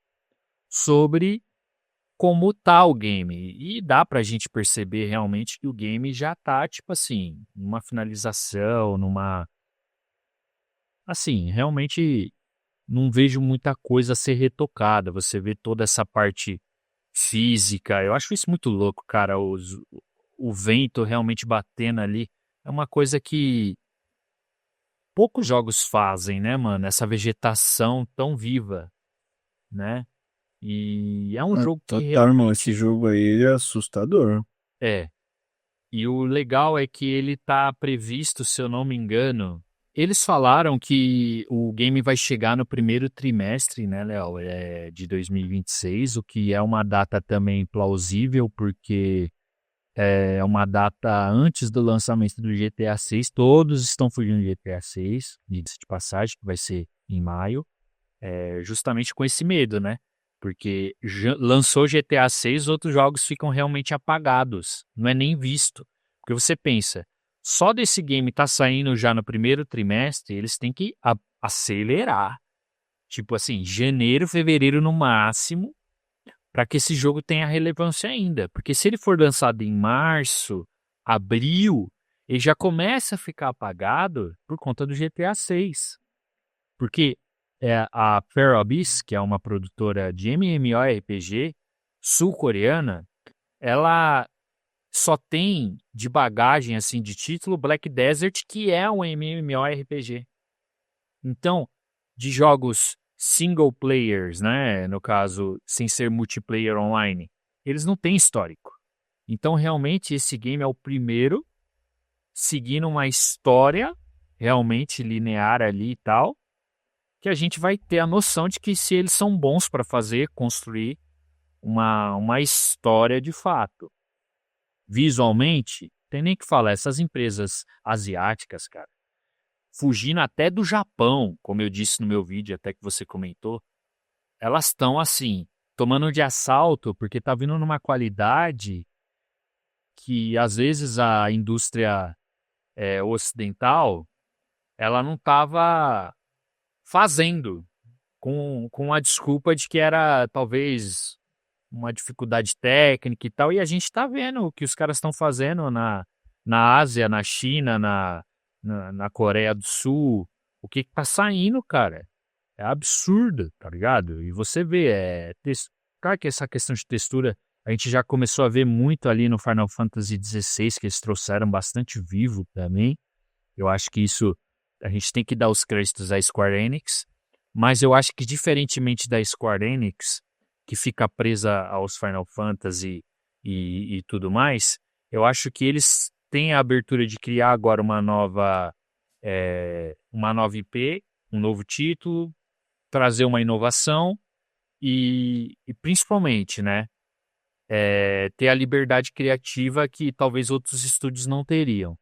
Speaker 1: Sobre como tá o game. E dá pra gente perceber realmente que o game já tá, tipo assim, numa finalização, numa. Assim, realmente não vejo muita coisa a ser retocada. Você vê toda essa parte física. Eu acho isso muito louco, cara. O vento realmente batendo ali. É uma coisa que poucos jogos fazem, né, mano? Essa vegetação tão viva, né? E é um
Speaker 2: Ah,
Speaker 1: jogo que
Speaker 2: total, irmão. Esse
Speaker 1: realmente
Speaker 2: jogo aí ele é assustador.
Speaker 1: é. E o legal é que ele tá previsto, se eu não me engano. Eles falaram que o game vai chegar no primeiro trimestre, né, Léo, de 2026, o que é uma data também plausível, porque é uma data antes do lançamento do GTA 6. Todos estão fugindo do GTA 6, de passagem, que vai ser em maio, justamente com esse medo, né? Porque lançou GTA 6, outros jogos ficam realmente apagados, não é nem visto. Porque você pensa, só desse game tá saindo já no primeiro trimestre, eles têm que acelerar. Tipo assim, janeiro, fevereiro no máximo, para que esse jogo tenha relevância ainda. Porque se ele for lançado em março, abril, ele já começa a ficar apagado por conta do GTA 6. Porque a Fair Abyss, que é uma produtora de MMORPG sul-coreana, ela só tem de bagagem, assim, de título Black Desert, que é um MMORPG. Então, de jogos single players, né, no caso, sem ser multiplayer online, eles não têm histórico. Então, realmente, esse game é o primeiro seguindo uma história realmente linear ali e tal, que a gente vai ter a noção de que se eles são bons para fazer, construir uma história de fato. Visualmente, tem nem que falar, essas empresas asiáticas, cara, fugindo até do Japão, como eu disse no meu vídeo, até que você comentou, elas estão assim, tomando de assalto, porque tá vindo numa qualidade que às vezes a indústria ocidental, ela não estava fazendo, com a desculpa de que era talvez uma dificuldade técnica e tal, e a gente está vendo o que os caras estão fazendo na Ásia, na China, na Coreia do Sul, o que tá saindo, cara, é absurdo, tá ligado? E você vê, claro que essa questão de textura, a gente já começou a ver muito ali no Final Fantasy XVI, que eles trouxeram bastante vivo também. Eu acho que isso, a gente tem que dar os créditos à Square Enix, mas eu acho que diferentemente da Square Enix, que fica presa aos Final Fantasy e tudo mais, eu acho que eles têm a abertura de criar agora uma nova IP, um novo título, trazer uma inovação e principalmente, né, ter a liberdade criativa que talvez outros estúdios não teriam.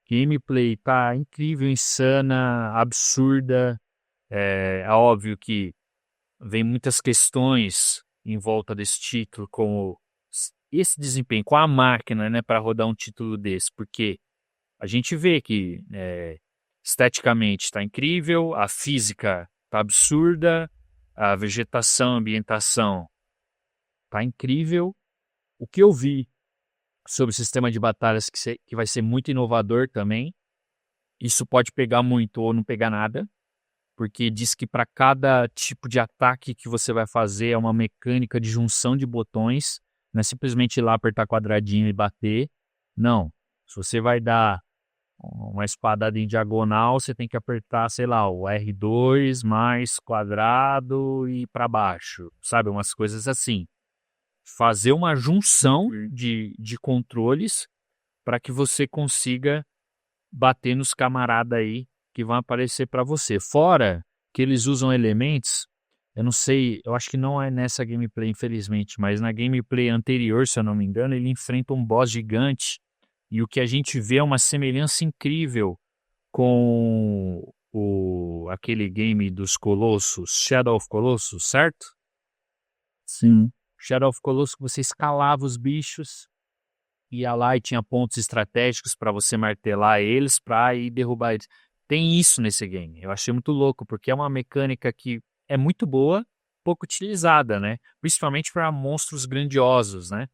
Speaker 1: Gameplay tá incrível, insana, absurda. É óbvio que vem muitas questões em volta desse título, como esse desempenho com a máquina, né, para rodar um título desse, porque a gente vê que esteticamente está incrível, a física está absurda, a vegetação, a ambientação está incrível. O que eu vi sobre o sistema de batalhas que vai ser muito inovador também, isso pode pegar muito ou não pegar nada, porque diz que para cada tipo de ataque que você vai fazer é uma mecânica de junção de botões, não é simplesmente ir lá apertar quadradinho e bater. Não. Se você vai dar uma espadada em diagonal, você tem que apertar, sei lá, o R2 mais quadrado e para baixo, sabe? Umas coisas assim. Fazer uma junção de controles para que você consiga bater nos camaradas aí que vão aparecer para você. Fora que eles usam elementos, eu não sei, eu acho que não é nessa gameplay, infelizmente, mas na gameplay anterior, se eu não me engano, ele enfrenta um boss gigante e o que a gente vê é uma semelhança incrível com aquele game dos Colossos, Shadow of Colossus, certo?
Speaker 2: Sim.
Speaker 1: Shadow of Colossus, você escalava os bichos, ia lá e tinha pontos estratégicos para você martelar eles para ir derrubar eles. Tem isso nesse game. Eu achei muito louco, porque é uma mecânica que é muito boa, pouco utilizada, né? Principalmente para monstros grandiosos, né?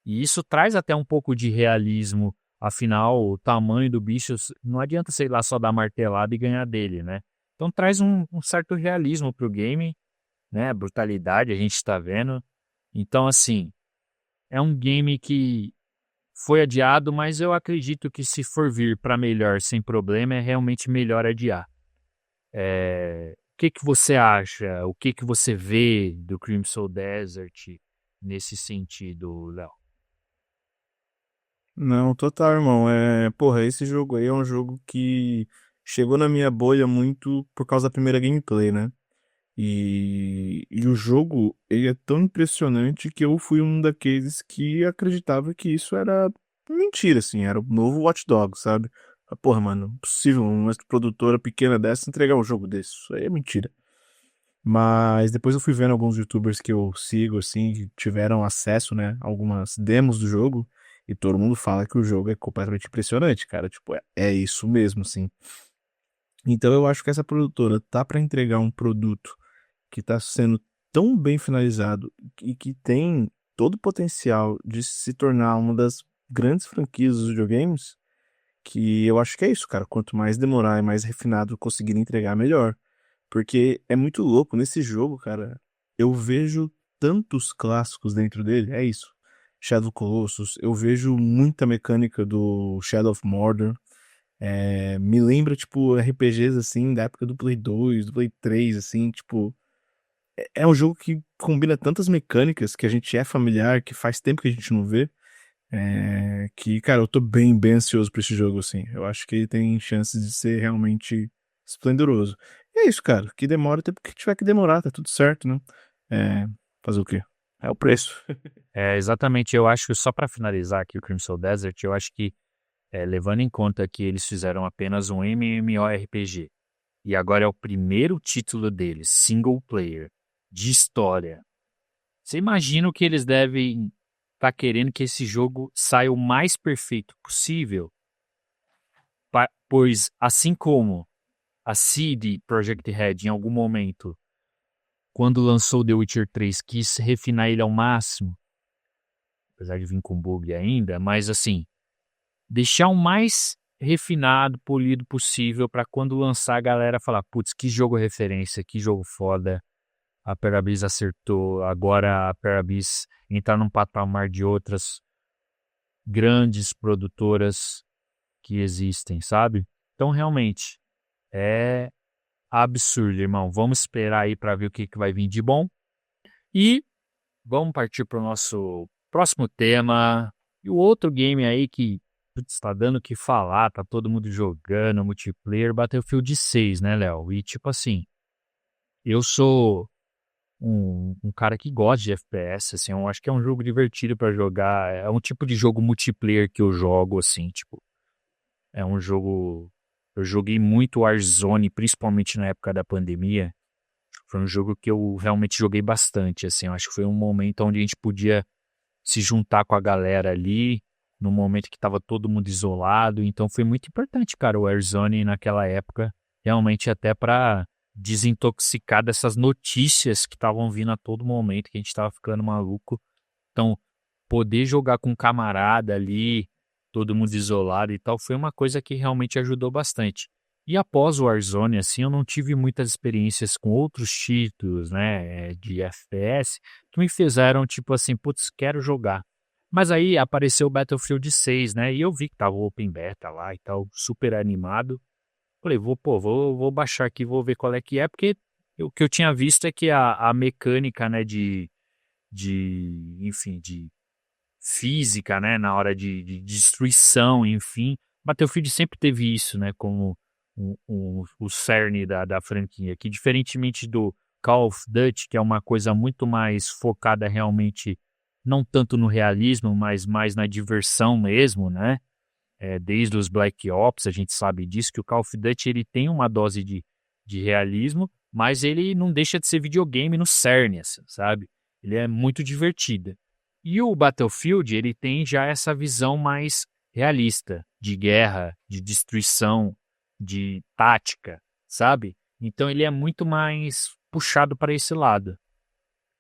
Speaker 1: E isso traz até um pouco de realismo. Afinal, o tamanho do bicho, não adianta, sei lá, só dar martelada e ganhar dele, né? Então traz um certo realismo pro game, né? Brutalidade, a gente está vendo. Então, assim, é um game que foi adiado, mas eu acredito que se for vir para melhor sem problema, é realmente melhor adiar. O que que você acha? O que que você vê do Crimson Desert nesse sentido, Léo?
Speaker 2: Não, total, irmão. Porra, esse jogo aí é um jogo que chegou na minha bolha muito por causa da primeira gameplay, né? E o jogo, ele é tão impressionante que eu fui um daqueles que acreditava que isso era mentira, assim, era o novo Watch Dogs, sabe? Porra, mano, impossível uma produtora pequena dessa entregar um jogo desse. Isso aí é mentira. Mas depois eu fui vendo alguns YouTubers que eu sigo, assim, que tiveram acesso, né, a algumas demos do jogo, e todo mundo fala que o jogo é completamente impressionante, cara. Tipo, é isso mesmo, assim. Então eu acho que essa produtora tá pra entregar um produto que está sendo tão bem finalizado e que tem todo o potencial de se tornar uma das grandes franquias dos videogames que eu acho que é isso, cara. Quanto mais demorar e mais refinado conseguir entregar, melhor. Porque é muito louco. Nesse jogo, cara, eu vejo tantos clássicos dentro dele. É isso. Shadow of the Colossus. Eu vejo muita mecânica do Shadow of Mordor. Me lembra, tipo, RPGs, assim, da época do Play 2, do Play 3, assim, tipo... É um jogo que combina tantas mecânicas que a gente é familiar, que faz tempo que a gente não vê. Que, cara, eu tô bem, bem ansioso pra esse jogo, assim. Eu acho que ele tem chances de ser realmente esplendoroso. E é isso, cara. Que demora o tempo que tiver que demorar, tá tudo certo, né? Fazer o quê? É o preço.
Speaker 1: Exatamente, eu acho que só para finalizar aqui o Crimson Desert, eu acho que, levando em conta que eles fizeram apenas um MMORPG, e agora é o primeiro título deles, single player, de história. Você imagina o que eles devem estar querendo que esse jogo saia o mais perfeito possível? Pois, assim como a CD Projekt Red, em algum momento, quando lançou The Witcher 3, quis refinar ele ao máximo, apesar de vir com bug ainda, mas assim, deixar o mais refinado, polido possível para quando lançar a galera falar, putz, que jogo referência, que jogo foda, a Parabis acertou, agora a Parabis entrar num patamar de outras grandes produtoras que existem, sabe? Então, realmente, é absurdo, irmão. Vamos esperar aí para ver o que vai vir de bom. E vamos partir para o nosso próximo tema. E o outro game aí que está dando o que falar, tá todo mundo jogando, multiplayer, Battlefield 6, né, Léo? E tipo assim, eu sou um cara que gosta de FPS, assim, eu acho que é um jogo divertido para jogar, é um tipo de jogo multiplayer que eu jogo, assim, tipo, é um jogo... Eu joguei muito Warzone, principalmente na época da pandemia. Foi um jogo que eu realmente joguei bastante, assim, eu acho que foi um momento onde a gente podia se juntar com a galera ali, no momento que estava todo mundo isolado. Então foi muito importante, cara, o Warzone naquela época, realmente até para desintoxicar dessas notícias que estavam vindo a todo momento, que a gente estava ficando maluco. Então, poder jogar com um camarada ali, todo mundo isolado e tal, foi uma coisa que realmente ajudou bastante. E após o Warzone, assim, eu não tive muitas experiências com outros títulos, né, de FPS, que me fizeram, tipo assim, putz, quero jogar. Mas aí apareceu o Battlefield 6, né, e eu vi que tava o Open Beta lá e tal, super animado. Falei, vou baixar aqui, vou ver qual é que é, porque o que eu tinha visto é que a mecânica, né, enfim, de física, né, na hora de destruição, enfim. Battlefield sempre teve isso, né, como o cerne da franquia, que diferentemente do Call of Duty, que é uma coisa muito mais focada realmente, não tanto no realismo, mas mais na diversão mesmo, né? Desde os Black Ops, a gente sabe disso, que o Call of Duty ele tem uma dose de realismo, mas ele não deixa de ser videogame no cerne, assim, sabe? Ele é muito divertido. E o Battlefield, ele tem já essa visão mais realista, de guerra, de destruição, de tática, sabe? Então ele é muito mais puxado para esse lado.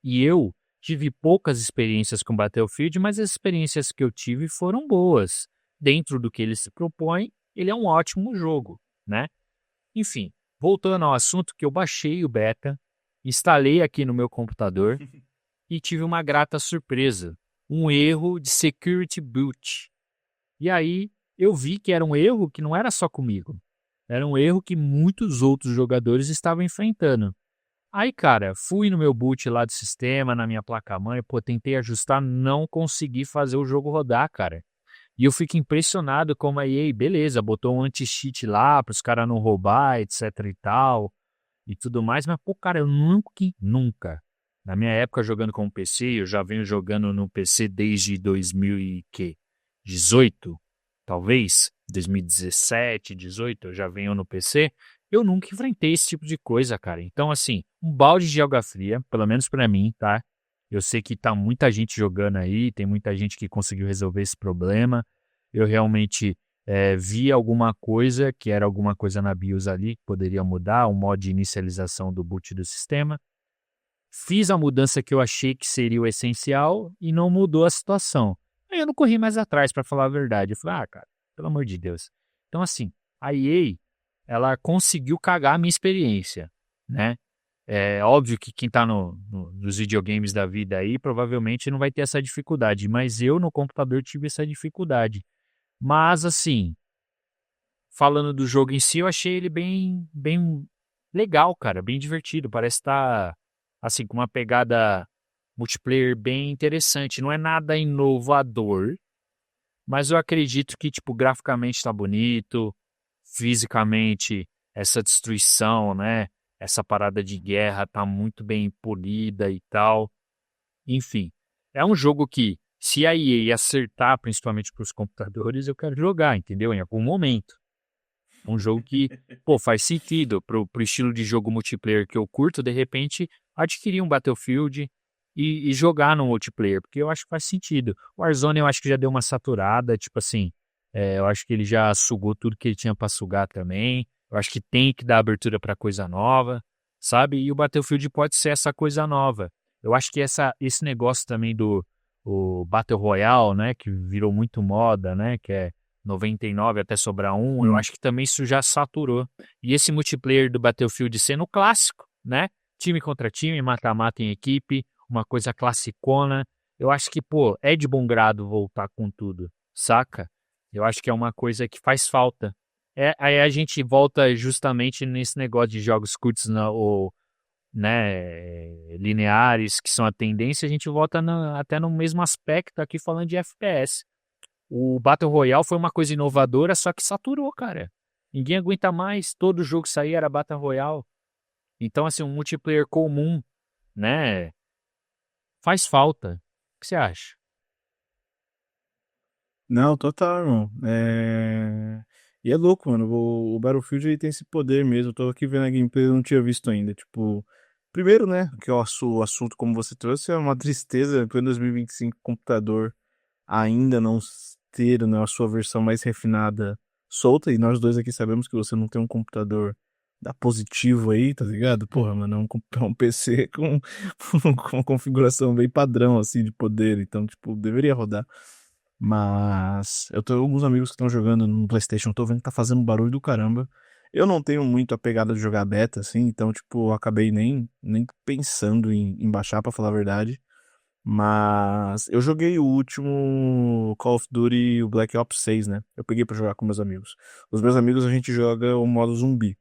Speaker 1: E eu tive poucas experiências com Battlefield, mas as experiências que eu tive foram boas. Dentro do que ele se propõe, ele é um ótimo jogo, né? Enfim, voltando ao assunto que eu baixei o beta, instalei aqui no meu computador e tive uma grata surpresa, um erro de security boot. E aí eu vi que era um erro que não era só comigo, era um erro que muitos outros jogadores estavam enfrentando. Aí, cara, fui no meu boot lá do sistema, na minha placa-mãe, pô, tentei ajustar, não consegui fazer o jogo rodar, cara. E eu fico impressionado como a EA, beleza, botou um anti-cheat lá para os caras não roubar, etc e tal, e tudo mais, mas, pô, cara, eu nunca, na minha época jogando com PC, eu já venho jogando no PC desde 2018, talvez, 2017, 18, eu já venho no PC, eu nunca enfrentei esse tipo de coisa, cara. Então, assim, um balde de água fria, pelo menos pra mim, tá? Eu sei que tá muita gente jogando aí, tem muita gente que conseguiu resolver esse problema. Eu realmente vi alguma coisa, que era alguma coisa na BIOS ali, que poderia mudar, o modo de inicialização do boot do sistema. Fiz a mudança que eu achei que seria o essencial e não mudou a situação. Aí eu não corri mais atrás, pra falar a verdade. Eu falei: "Ah, cara, pelo amor de Deus". Então, assim, a EA, ela conseguiu cagar a minha experiência, né. É óbvio que quem tá nos videogames da vida aí, provavelmente não vai ter essa dificuldade, mas eu no computador tive essa dificuldade. Mas, assim, falando do jogo em si, eu achei ele bem legal, cara, bem divertido. Parece estar, assim, com uma pegada multiplayer bem interessante. Não é nada inovador, mas eu acredito que, tipo, graficamente tá bonito, fisicamente essa destruição, né, essa parada de guerra tá muito bem polida e tal. Enfim, é um jogo que, se a EA acertar, principalmente para os computadores, eu quero jogar, entendeu? Em algum momento. Um jogo que, pô, faz sentido pro estilo de jogo multiplayer que eu curto, de repente, adquirir um Battlefield e jogar no multiplayer, porque eu acho que faz sentido. O Warzone eu acho que já deu uma saturada, tipo assim, eu acho que ele já sugou tudo que ele tinha pra sugar também. Eu acho que tem que dar abertura pra coisa nova, sabe? E o Battlefield pode ser essa coisa nova. Eu acho que esse negócio também do o Battle Royale, né, que virou muito moda, né, que é 99 até sobrar um, eu
Speaker 2: Hum.
Speaker 1: acho que também isso já saturou. E esse multiplayer do Battlefield sendo clássico, né? Time contra time, mata-mata em equipe, uma coisa classicona. Eu acho que, pô, é de bom grado voltar com tudo, saca? Eu acho que é uma coisa que faz falta. Aí a gente volta justamente nesse negócio de jogos curtos ou, né, lineares, que são a tendência, a gente volta até no mesmo aspecto aqui falando de FPS. O Battle Royale foi uma coisa inovadora, só que saturou, cara. Ninguém aguenta mais, todo jogo que saía era Battle Royale. Então, assim, um multiplayer comum, né, faz falta. O que você acha?
Speaker 2: Não, total, irmão. E é louco, mano. O Battlefield ele tem esse poder mesmo. Eu tô aqui vendo a gameplay, eu não tinha visto ainda. Tipo, primeiro, né, que o assunto, como você trouxe, é uma tristeza. Em 2025, o computador ainda não ter, né, a sua versão mais refinada solta. E nós dois aqui sabemos que você não tem um computador da positivo aí, tá ligado? Porra, mano, é um PC com uma configuração bem padrão, assim, de poder. Então, tipo, deveria rodar. Mas eu tenho alguns amigos que estão jogando no PlayStation, tô vendo que tá fazendo barulho do caramba. Eu não tenho muito a pegada de jogar beta, assim, então, tipo, eu acabei nem pensando em baixar, pra falar a verdade. Mas eu joguei o último Call of Duty, o Black Ops 6, né? Eu peguei pra jogar com meus amigos. Os meus amigos a gente joga o modo zumbi.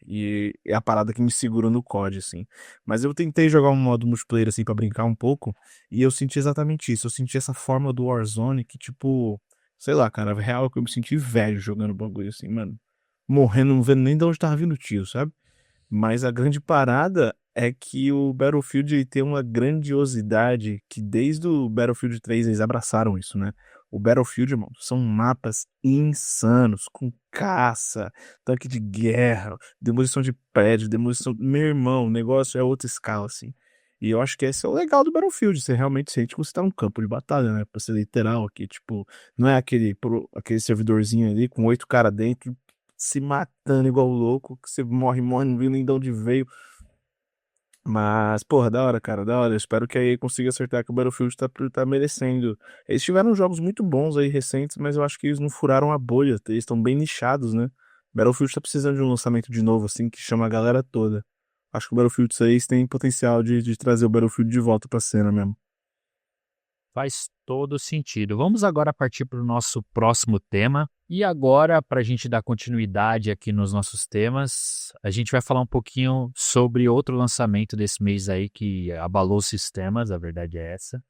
Speaker 2: E é a parada que me segura no COD, assim. Mas eu tentei jogar um modo multiplayer, assim, pra brincar um pouco, e eu senti exatamente isso. Eu senti essa forma do Warzone que, tipo, sei lá, cara, real que eu me senti velho jogando bagulho, assim, mano. Morrendo, não vendo nem de onde tava vindo o tiro, sabe? Mas a grande parada é que o Battlefield ele tem uma grandiosidade que desde o Battlefield 3 eles abraçaram isso, né? O Battlefield, irmão, são mapas insanos, com caça, tanque de guerra, demolição de prédio, demolição. Meu irmão, o negócio é outra escala, assim. E eu acho que esse é o legal do Battlefield. Você realmente sente que você tá num campo de batalha, né? Pra ser literal aqui, tipo, não é aquele servidorzinho ali com 8 caras dentro se matando igual louco, que você morre, não viu nem de onde veio. Mas, porra, da hora, cara, da hora. Eu espero que a EA consiga acertar que o Battlefield tá merecendo. Eles tiveram jogos muito bons aí recentes, mas eu acho que eles não furaram a bolha. Eles estão bem nichados, né? Battlefield tá precisando de um lançamento de novo, assim, que chama a galera toda. Acho que o Battlefield 6 tem potencial de trazer o Battlefield de volta pra cena mesmo.
Speaker 1: Faz todo sentido. Vamos agora partir para o nosso próximo tema. E agora, para a gente dar continuidade aqui nos nossos temas, a gente vai falar um pouquinho sobre outro lançamento desse mês aí que abalou sistemas, a verdade é essa.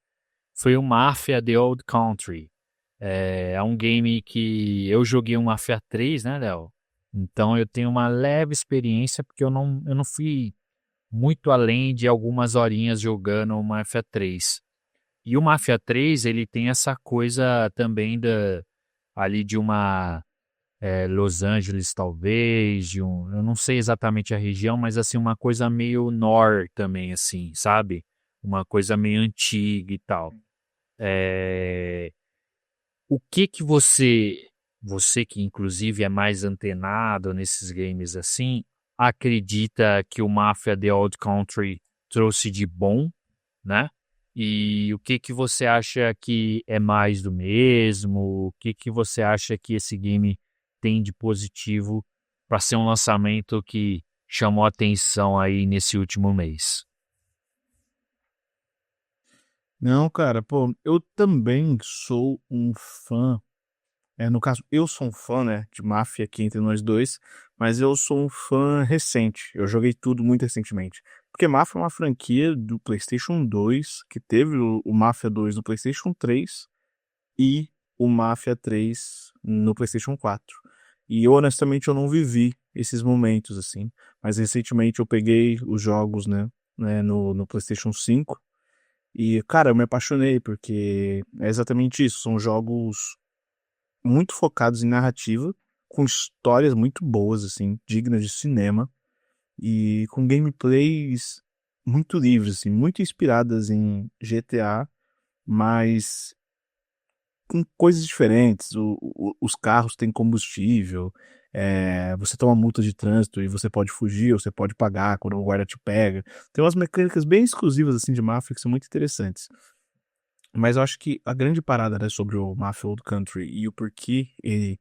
Speaker 1: Foi o Mafia The Old Country. É um game que eu joguei o Mafia 3, né, Léo? Então eu tenho uma leve experiência, porque eu não fui muito além de algumas horinhas jogando o Mafia 3. E o Mafia 3, ele tem essa coisa também ali de uma Los Angeles, talvez, eu não sei exatamente a região, mas assim, uma coisa meio nor também, assim, sabe? Uma coisa meio antiga e tal. É, o que você que inclusive é mais antenado nesses games assim, acredita que o Mafia The Old Country trouxe de bom, né? E o que que você acha que é mais do mesmo? O que que você acha que esse game tem de positivo para ser um lançamento que chamou atenção aí nesse último mês?
Speaker 2: Não, cara, pô, eu também sou um fã. No caso, eu sou um fã, né, de Mafia aqui entre nós dois, mas eu sou um fã recente. Eu joguei tudo muito recentemente. Porque Mafia é uma franquia do PlayStation 2, que teve o Mafia 2 no PlayStation 3 e o Mafia 3 no PlayStation 4. E honestamente eu não vivi esses momentos assim, mas recentemente eu peguei os jogos, né, no PlayStation 5 e, cara, eu me apaixonei porque é exatamente isso, são jogos muito focados em narrativa, com histórias muito boas, assim, dignas de cinema, e com gameplays muito livres, assim, muito inspiradas em GTA, mas com coisas diferentes. Os carros têm combustível, você toma multa de trânsito e você pode fugir ou você pode pagar quando o guarda te pega. Tem umas mecânicas bem exclusivas, assim, de Mafia que são muito interessantes. Mas eu acho que a grande parada, né, sobre o Mafia Old Country e o porquê ele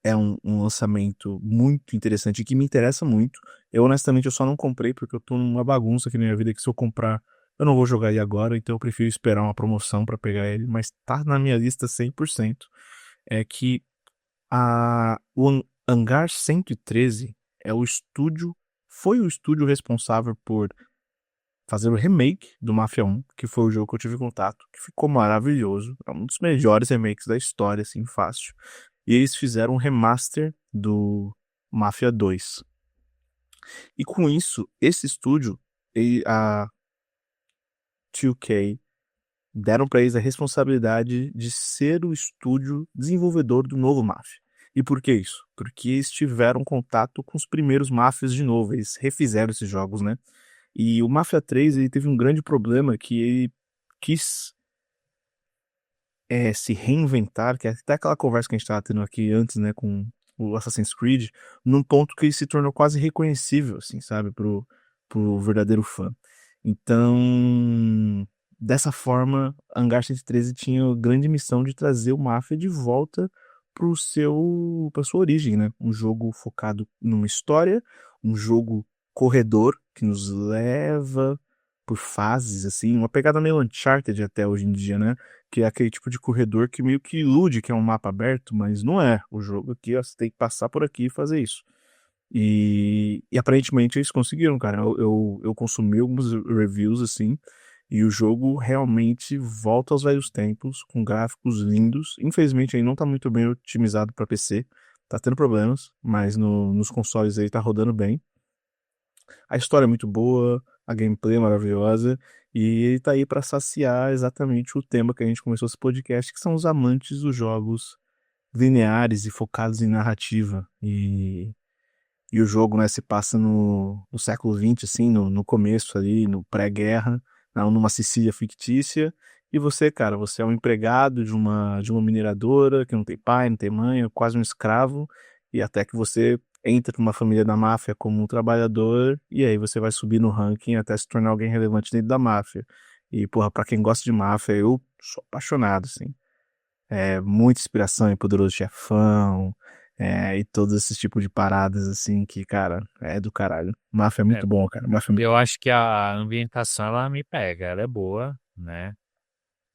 Speaker 2: é um lançamento muito interessante e que me interessa muito. Eu, honestamente, eu só não comprei porque eu tô numa bagunça aqui na minha vida que se eu comprar, eu não vou jogar ele agora, então eu prefiro esperar uma promoção pra pegar ele, mas tá na minha lista 100%. É que o Hangar 113 é o estúdio, foi o estúdio responsável por fazer o remake do Mafia 1, que foi o jogo que eu tive contato, que ficou maravilhoso. É um dos melhores remakes da história, assim, fácil. E eles fizeram um remaster do Mafia 2. E com isso, esse estúdio, a 2K, deram para eles a responsabilidade de ser o estúdio desenvolvedor do novo Mafia. E por que isso? Porque eles tiveram contato com os primeiros Mafias de novo, eles refizeram esses jogos, né? E o Mafia 3, ele teve um grande problema que ele quis se reinventar, que é até aquela conversa que a gente estava tendo aqui antes, né, com o Assassin's Creed, num ponto que ele se tornou quase reconhecível, assim, sabe, pro verdadeiro fã. Então, dessa forma, Hangar 113 tinha a grande missão de trazer o Mafia de volta pra sua origem, né? Um jogo focado numa história, um jogo corredor que nos leva por fases, assim, uma pegada meio Uncharted até hoje em dia, né? Que é aquele tipo de corredor que meio que ilude que é um mapa aberto, mas não é. O jogo aqui, ó, você tem que passar por aqui e fazer isso. E aparentemente eles conseguiram, cara. Eu consumi alguns reviews assim, e o jogo realmente volta aos velhos tempos, com gráficos lindos. Infelizmente aí não tá muito bem otimizado para PC, tá tendo problemas, mas nos consoles aí tá rodando bem. A história é muito boa, a gameplay é maravilhosa, e ele tá aí para saciar exatamente o tema que a gente começou esse podcast, que são os amantes dos jogos lineares e focados em narrativa. E o jogo, né, se passa no século XX, assim, no começo ali, no pré-guerra, numa Sicília fictícia. E você, cara, você é um empregado de uma mineradora que não tem pai, não tem mãe, é quase um escravo. E até que você entra numa família da máfia como um trabalhador, e aí você vai subir no ranking até se tornar alguém relevante dentro da máfia. E, porra, pra quem gosta de máfia, eu sou apaixonado, assim. É muita inspiração em Poderoso Chefão, e todos esses tipos de paradas, assim, que, cara, é do caralho. Máfia é
Speaker 1: É,
Speaker 2: muito bom, cara. Máfia é muito
Speaker 1: eu
Speaker 2: bom.
Speaker 1: acho que a ambientação ela me pega, ela é boa, né?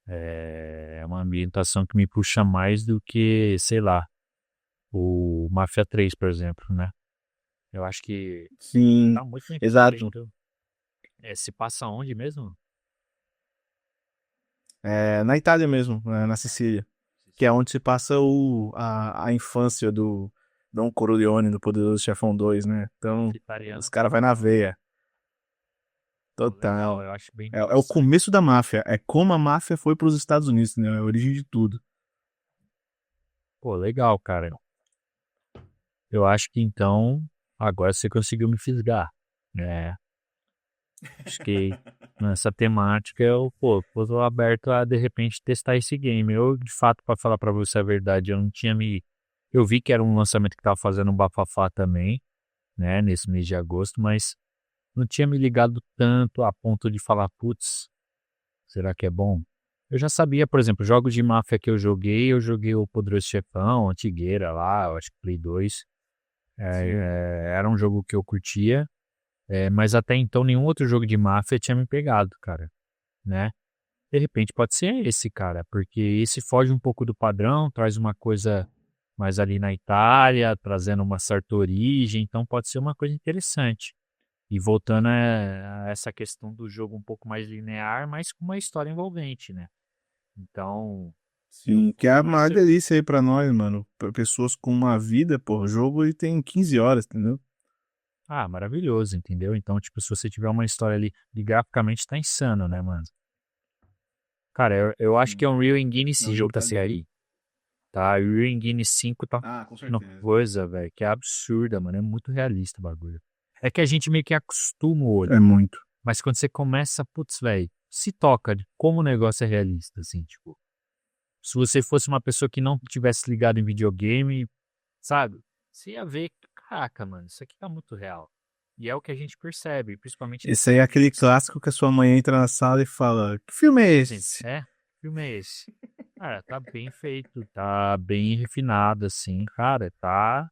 Speaker 1: É uma ambientação que me puxa mais do que, sei lá, o Mafia 3, por exemplo, né? Eu acho que
Speaker 2: Sim,
Speaker 1: tá muito bem
Speaker 2: exato.
Speaker 1: feito. Se passa onde mesmo?
Speaker 2: Na Itália mesmo, né, na Sicília, que é onde se passa a infância do Don Corleone no Poderoso Chefão 2, né? Então, os
Speaker 1: Italiana
Speaker 2: caras vai na
Speaker 1: total.
Speaker 2: veia.
Speaker 1: Pô, legal,
Speaker 2: Total.
Speaker 1: eu acho bem
Speaker 2: É o
Speaker 1: interessante.
Speaker 2: começo da máfia. É como a máfia foi para os Estados Unidos, né? É a origem de tudo.
Speaker 1: Pô, legal, cara. Eu acho que então agora você conseguiu me fisgar, né? Acho que nessa temática pô, tô aberto a de repente testar esse game. Eu, de fato, para falar para você a verdade, eu não tinha me. Eu vi que era um lançamento que tava fazendo um bafafá também, né, nesse mês de agosto, mas não tinha me ligado tanto a ponto de falar, putz, Será que é bom? Eu já sabia, por exemplo, jogos de máfia que eu joguei o Poderoso Chefão, Antigueira lá, eu acho que Play 2. Era um jogo que eu curtia, mas até então nenhum outro jogo de máfia tinha me pegado, cara, né? De repente pode ser esse, cara, porque esse foge um pouco do padrão, traz uma coisa mais ali na Itália, trazendo uma certa origem, então pode ser uma coisa interessante. E voltando a essa questão do jogo um pouco mais linear, mas com uma história envolvente, né? Então,
Speaker 2: Sim, que é a
Speaker 1: vai
Speaker 2: maior
Speaker 1: ser.
Speaker 2: delícia aí pra nós, mano. Pra pessoas com uma vida por jogo e tem 15 horas, entendeu?
Speaker 1: Ah, maravilhoso, entendeu? Então, tipo, se você tiver uma história ali, e graficamente tá insano, né, mano? Cara, eu acho que
Speaker 2: Sim.
Speaker 1: é um Real Engine
Speaker 2: Não, o
Speaker 1: esse
Speaker 2: jogo
Speaker 1: jogo da
Speaker 2: tá lindo.
Speaker 1: série. Tá? E o Real Engine 5 tá
Speaker 2: Ah, com
Speaker 1: uma
Speaker 2: certeza.
Speaker 1: coisa, velho, que é absurda, mano. É muito realista o bagulho. É que a gente meio que acostuma o
Speaker 2: É
Speaker 1: olho.
Speaker 2: muito.
Speaker 1: Mas quando você começa, putz, velho, se toca de como o negócio é realista, assim, tipo. Se você fosse uma pessoa que não tivesse ligado em videogame, sabe? Você ia ver, caraca, mano, isso aqui tá muito real. E é o que a gente percebe, principalmente
Speaker 2: Esse aí é aquele clássico que a sua mãe entra na sala e fala: Que filme é
Speaker 1: assim,
Speaker 2: esse?
Speaker 1: que filme é esse? Cara, tá bem feito, tá bem refinado, assim, cara, tá.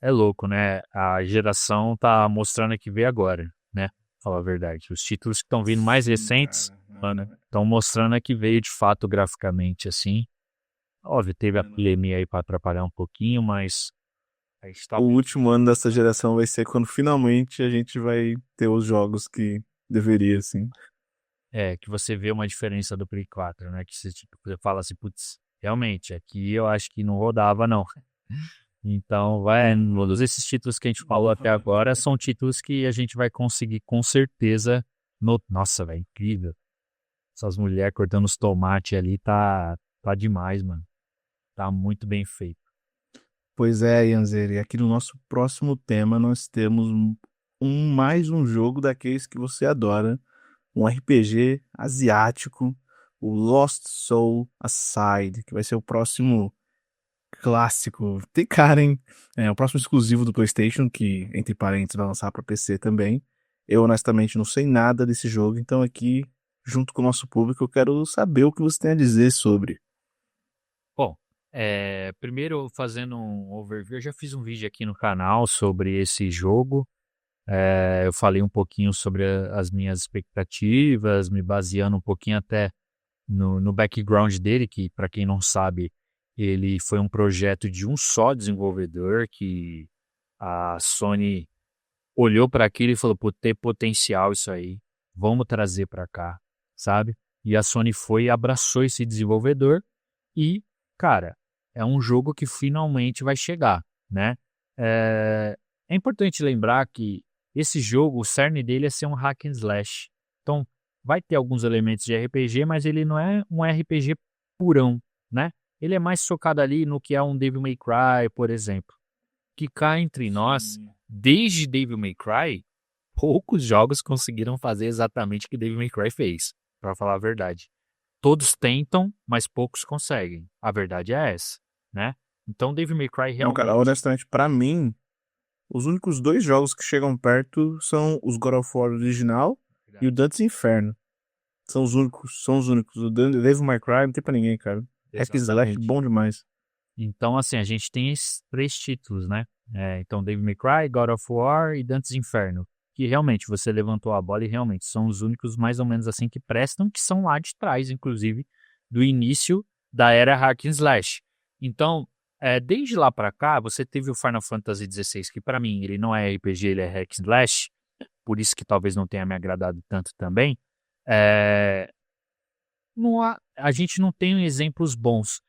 Speaker 1: É louco, né? A geração tá mostrando que veio agora, né? Falar a verdade. Os títulos que estão vindo mais
Speaker 2: Sim,
Speaker 1: recentes,
Speaker 2: cara.
Speaker 1: mano,
Speaker 2: Aham.
Speaker 1: estão mostrando que veio de fato graficamente, assim. Óbvio, teve a pandemia aí pra atrapalhar um pouquinho, mas a gente tá
Speaker 2: O
Speaker 1: vendo.
Speaker 2: último ano dessa geração vai ser quando finalmente a gente vai ter os jogos que deveria, assim.
Speaker 1: É, que você vê uma diferença do Play 4, né? Que você, tipo, você fala assim, putz, realmente, aqui eu acho que não rodava, não. Então, todos esses títulos que a gente falou até agora são títulos que a gente vai conseguir com certeza. Nossa, velho, incrível. Essas mulheres cortando os tomates ali tá demais, mano. Tá muito bem feito.
Speaker 2: Pois é, Yanzeri, aqui no nosso próximo tema nós temos mais um jogo daqueles que você adora, um RPG asiático, o Lost Soul Aside, que vai ser o próximo clássico. Tem cara, hein? É o próximo exclusivo do PlayStation, que, entre parênteses, vai lançar para PC também. Eu, honestamente, não sei nada desse jogo, então aqui, junto com o nosso público, eu quero saber o que você tem a dizer sobre.
Speaker 1: Bom, primeiro fazendo um overview, eu já fiz um vídeo aqui no canal sobre esse jogo. Eu falei um pouquinho sobre as minhas expectativas, me baseando um pouquinho até no background dele, que para quem não sabe, ele foi um projeto de um só desenvolvedor que a Sony olhou para aquilo e falou, pô, tem potencial isso aí, vamos trazer para cá, sabe? E a Sony foi e abraçou esse desenvolvedor e, cara, é um jogo que finalmente vai chegar, né? É importante lembrar que esse jogo, o cerne dele é ser um hack and slash. Então, vai ter alguns elementos de RPG, mas ele não é um RPG purão, né? Ele é mais focado ali no que é um Devil May Cry, por exemplo. Que cá entre nós,
Speaker 2: Sim.
Speaker 1: desde Devil May Cry, poucos jogos conseguiram fazer exatamente o que Devil May Cry fez, para falar a verdade. Todos tentam, mas poucos conseguem. A verdade é essa, né? Então Devil May Cry
Speaker 2: Não, cara,
Speaker 1: realmente.
Speaker 2: honestamente, pra mim, os únicos dois jogos que chegam perto são os God of War original e o
Speaker 1: Verdade.
Speaker 2: Dante's Inferno. São os únicos, são os únicos. O Devil May Cry não tem pra ninguém, cara. Hack and Slash,
Speaker 1: Exatamente.
Speaker 2: bom demais.
Speaker 1: Então, assim, a gente tem esses três títulos, né? Então, Devil May Cry, God of War e Dante's Inferno. Que realmente você levantou a bola e realmente são os únicos mais ou menos assim que prestam, que são lá de trás, inclusive, do início da era Hack and Slash. Então, desde lá pra cá, você teve o Final Fantasy XVI, que pra mim ele não é RPG, ele é Hack and Slash, por isso que talvez não tenha me agradado tanto também. É, a gente não tem exemplos bons.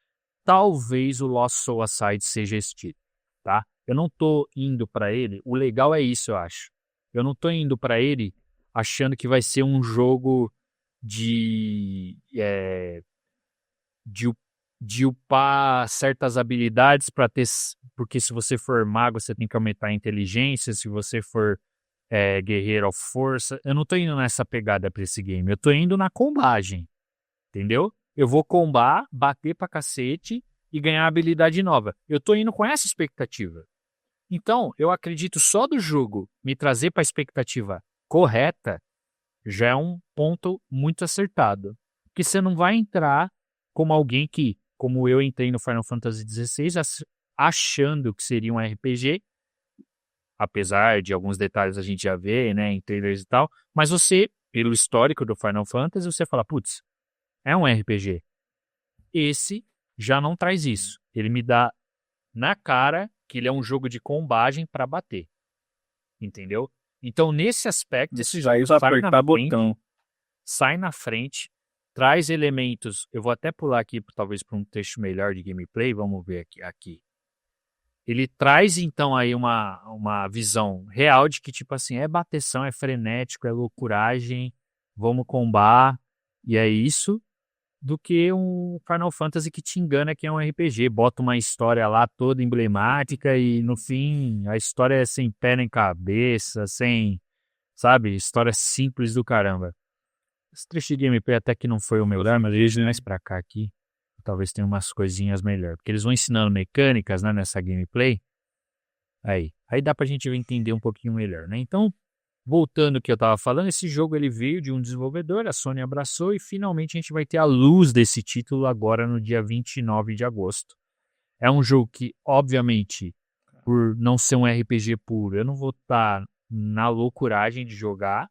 Speaker 1: Talvez o Lost Soul Aside seja esse título, tá? Eu não tô indo pra ele. O legal é isso, eu acho. Eu não tô indo pra ele achando que vai ser um jogo de de, u- de upar certas habilidades para ter, porque se você for mago você tem que aumentar a inteligência, se você for guerreiro of força. Eu não tô indo nessa pegada pra esse game. Eu tô indo na combagem. Entendeu? Eu vou combar, bater pra cacete e ganhar habilidade nova. Eu tô indo com essa expectativa. Então, eu acredito só do jogo me trazer pra expectativa correta, já é um ponto muito acertado. Porque você não vai entrar como alguém que, como eu entrei no Final Fantasy XVI, achando que seria um RPG, apesar de alguns detalhes a gente já vê, né, em trailers e tal, mas você, pelo histórico do Final Fantasy, você fala, putz, é um RPG. Esse já não traz isso. Ele me dá na cara que ele é um jogo de combagem para bater. Entendeu? Então, nesse aspecto, esse
Speaker 2: Isso aí
Speaker 1: jogo
Speaker 2: só apertar botão.
Speaker 1: sai na frente, traz elementos. Eu vou até pular aqui, talvez, para um texto melhor de gameplay. Vamos ver aqui. Ele traz, então, aí uma visão real de que, tipo assim, é bateção, é frenético, é loucuragem, vamos combar, e é isso, do que um Final Fantasy que te engana que é um RPG. Bota uma história lá toda emblemática e, no fim, a história é sem pé nem cabeça, sem, sabe, história simples do caramba. Esse trecho de gameplay até que não foi o melhor, mas eles mais pra cá aqui. Talvez tenha umas coisinhas melhor. Porque eles vão ensinando mecânicas, né, nessa gameplay. Aí dá pra gente entender um pouquinho melhor, né? Então, voltando ao que eu tava falando, esse jogo ele veio de um desenvolvedor, a Sony abraçou e finalmente a gente vai ter a luz desse título agora no dia 29 de agosto. É um jogo que, obviamente, por não ser um RPG puro, eu não vou estar na loucuragem de jogar,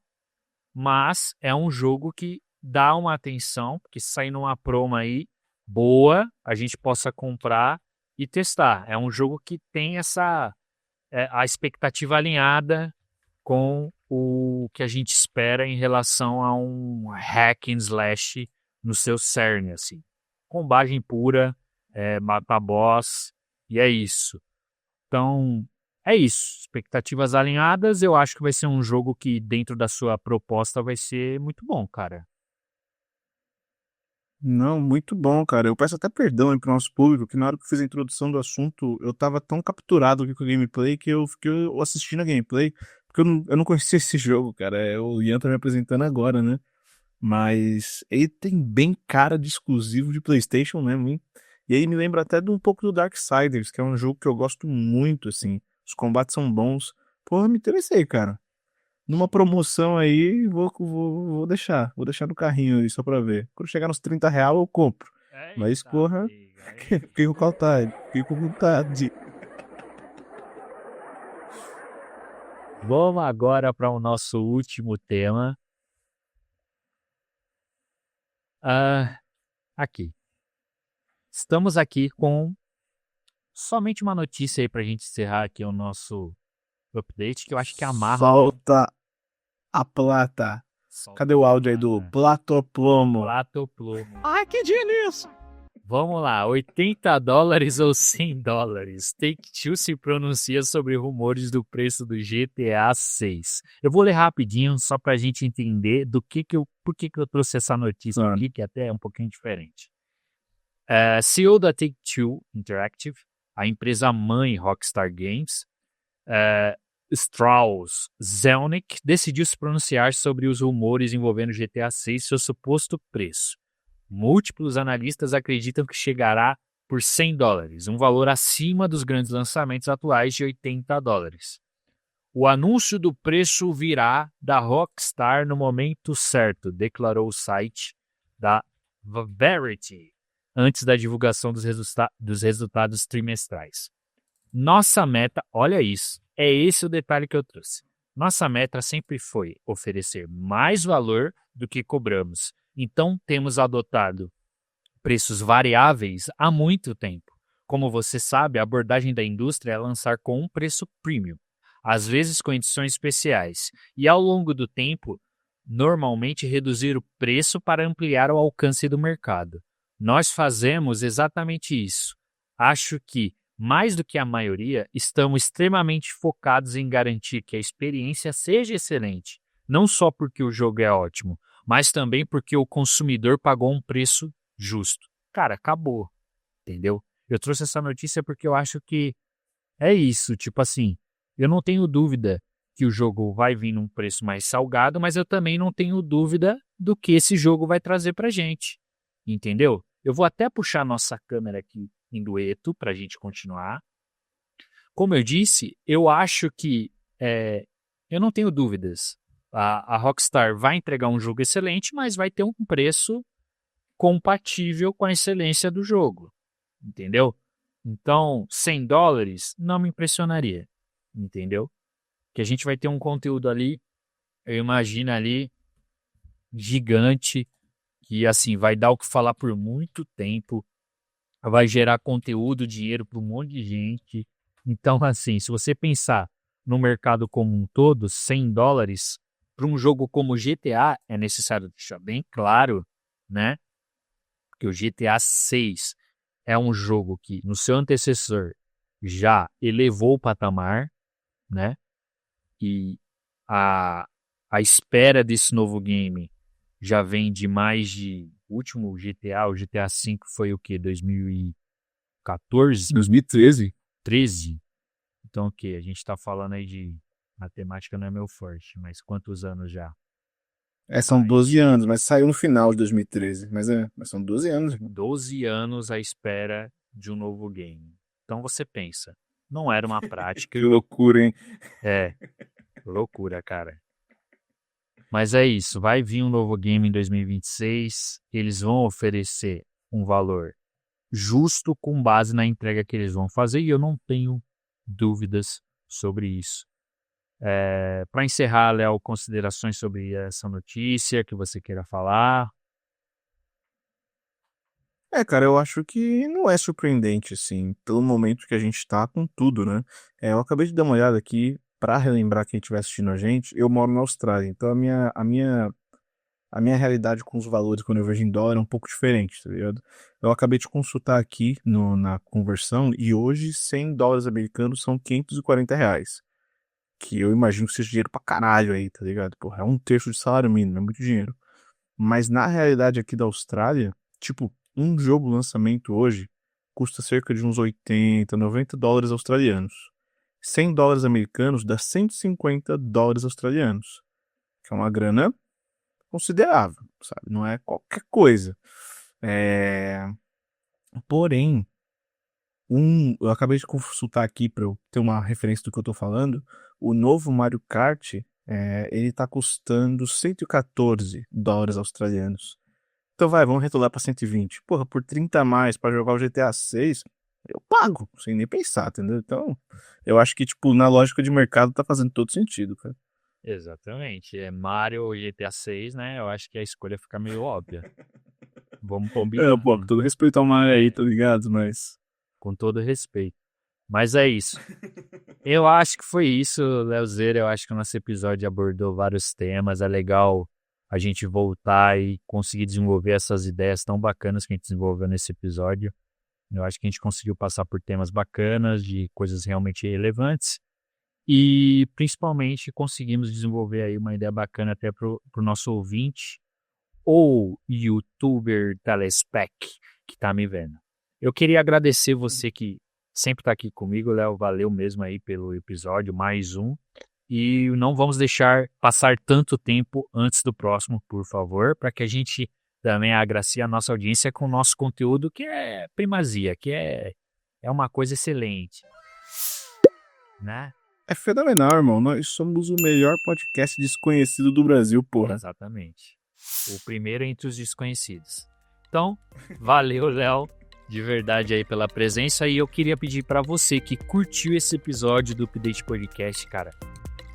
Speaker 1: mas é um jogo que dá uma atenção, porque saindo uma promo aí boa, a gente possa comprar e testar. É um jogo que tem a expectativa alinhada com o que a gente espera em relação a um hack and slash no seu cerne, assim. Combagem pura, matar boss, e é isso. Então, é isso. Expectativas alinhadas, eu acho que vai ser um jogo que, dentro da sua proposta, vai ser muito bom, cara.
Speaker 2: Não, muito bom, cara. Eu peço até perdão aí pro nosso público, que na hora que eu fiz a introdução do assunto, eu tava tão capturado aqui com o gameplay que eu fiquei assistindo a gameplay, porque eu não conhecia esse jogo, cara. O Ian tá me apresentando agora, né? Mas ele tem bem cara de exclusivo de PlayStation mesmo, hein? E aí me lembra até de um pouco do Darksiders, que é um jogo que eu gosto muito, assim. Os combates são bons. Porra, me interessei, cara. Numa promoção aí, vou deixar. Vou deixar no carrinho aí só pra ver. Quando chegar nos R$ 30 eu compro. Mas,
Speaker 1: Eita,
Speaker 2: porra,
Speaker 1: pega,
Speaker 2: fiquei com vontade. Fiquei com vontade.
Speaker 1: Vamos agora para o nosso último tema. Ah, aqui. Estamos aqui com somente uma notícia aí para a gente encerrar aqui o nosso update, que eu acho que amarra
Speaker 2: Solta a plata. Cadê o áudio aí do Platoplomo?
Speaker 1: Platoplomo.
Speaker 2: Ai, que delícia!
Speaker 1: Vamos lá, $80 ou $100? Take-Two se pronuncia sobre rumores do preço do GTA 6. Eu vou ler rapidinho, só para a gente entender por que eu trouxe essa notícia aqui, que até é um pouquinho diferente. CEO da Take-Two Interactive, a empresa mãe Rockstar Games, Strauss Zelnick, decidiu se pronunciar sobre os rumores envolvendo GTA 6 e seu suposto preço. Múltiplos analistas acreditam que chegará por $100, um valor acima dos grandes lançamentos atuais de $80. O anúncio do preço virá da Rockstar no momento certo, declarou o site da Verity, antes da divulgação dos resultados trimestrais. Nossa meta, olha isso, é esse o detalhe que eu trouxe. Nossa meta sempre foi oferecer mais valor do que cobramos. Então, temos adotado preços variáveis há muito tempo. Como você sabe, a abordagem da indústria é lançar com um preço premium, às vezes com edições especiais, e ao longo do tempo, normalmente reduzir o preço para ampliar o alcance do mercado. Nós fazemos exatamente isso. Acho que, mais do que a maioria, estamos extremamente focados em garantir que a experiência seja excelente, não só porque o jogo é ótimo, mas também porque o consumidor pagou um preço justo. Cara, acabou, entendeu? Eu trouxe essa notícia porque eu acho que é isso, tipo assim, eu não tenho dúvida que o jogo vai vir num preço mais salgado, mas eu também não tenho dúvida do que esse jogo vai trazer pra gente, entendeu? Eu vou até puxar nossa câmera aqui em dueto pra gente continuar. Como eu disse, eu acho que eu não tenho dúvidas. A Rockstar vai entregar um jogo excelente, mas vai ter um preço compatível com a excelência do jogo, entendeu? Então, $100 não me impressionaria, entendeu? Que a gente vai ter um conteúdo ali, eu imagino ali, gigante, que assim, vai dar o que falar por muito tempo, vai gerar conteúdo, dinheiro para um monte de gente. Então, assim, se você pensar no mercado como um todo, $100 para um jogo como GTA, é necessário deixar bem claro, né? Porque o GTA 6 é um jogo que, no seu antecessor, já elevou o patamar, né? E a espera desse novo game já vem de mais de... O último GTA, o GTA V foi o quê? 2014?
Speaker 2: 2013?
Speaker 1: 13? Então o quê? A gente tá falando aí de... Matemática não é meu forte, mas quantos anos já?
Speaker 2: São 12 anos, mas saiu no final de 2013. Mas são 12 anos.
Speaker 1: 12 anos à espera de um novo game. Então você pensa, não era uma prática...
Speaker 2: Que loucura, hein?
Speaker 1: É, loucura, cara. Mas é isso, vai vir um novo game em 2026, eles vão oferecer um valor justo com base na entrega que eles vão fazer e eu não tenho dúvidas sobre isso. Para encerrar, Léo, considerações sobre essa notícia que você queira falar?
Speaker 2: Cara, eu acho que não é surpreendente, assim, pelo momento que a gente tá com tudo, né? Eu acabei de dar uma olhada aqui, pra relembrar quem estiver assistindo a gente, eu moro na Austrália, então a minha realidade com os valores quando eu vejo em dólar é um pouco diferente, tá ligado? Eu acabei de consultar aqui na conversão e hoje $100 americanos são R$ 540, que eu imagino que seja dinheiro pra caralho aí, tá ligado? Porra, é um terço de salário mínimo, é muito dinheiro. Mas na realidade aqui da Austrália, tipo, um jogo lançamento hoje custa cerca de uns 80, $90 australianos. $100 americanos dá $150 australianos, que é uma grana considerável, sabe? Não é qualquer coisa. Porém, eu acabei de consultar aqui para eu ter uma referência do que eu tô falando. O novo Mario Kart, ele tá custando $114 australianos. Então vamos retolar pra 120. Porra, por 30 a mais pra jogar o GTA 6, eu pago, sem nem pensar, entendeu? Então, eu acho que, tipo, na lógica de mercado tá fazendo todo sentido, cara.
Speaker 1: Exatamente, é Mario ou GTA 6, né? Eu acho que a escolha fica meio óbvia. Vamos combinar,
Speaker 2: Pô, com todo respeito ao Mario aí, tá ligado? Mas...
Speaker 1: com todo respeito. Mas é isso. Eu acho que foi isso, Leozeira. Eu acho que o nosso episódio abordou vários temas. É legal a gente voltar e conseguir desenvolver essas ideias tão bacanas que a gente desenvolveu nesse episódio. Eu acho que a gente conseguiu passar por temas bacanas, de coisas realmente relevantes. E, principalmente, conseguimos desenvolver aí uma ideia bacana até para o nosso ouvinte ou youtuber telespec que está me vendo. Eu queria agradecer você que sempre está aqui comigo, Léo. Valeu mesmo aí pelo episódio, mais um. E não vamos deixar passar tanto tempo antes do próximo, por favor, para que a gente também agracie a nossa audiência com o nosso conteúdo, que é primazia, que é uma coisa excelente, né?
Speaker 2: É fenomenal, irmão. Nós somos o melhor podcast desconhecido do Brasil, porra.
Speaker 1: Exatamente. O primeiro entre os desconhecidos. Então, valeu, Léo, de verdade aí pela presença. E eu queria pedir para você que curtiu esse episódio do Update Podcast, cara,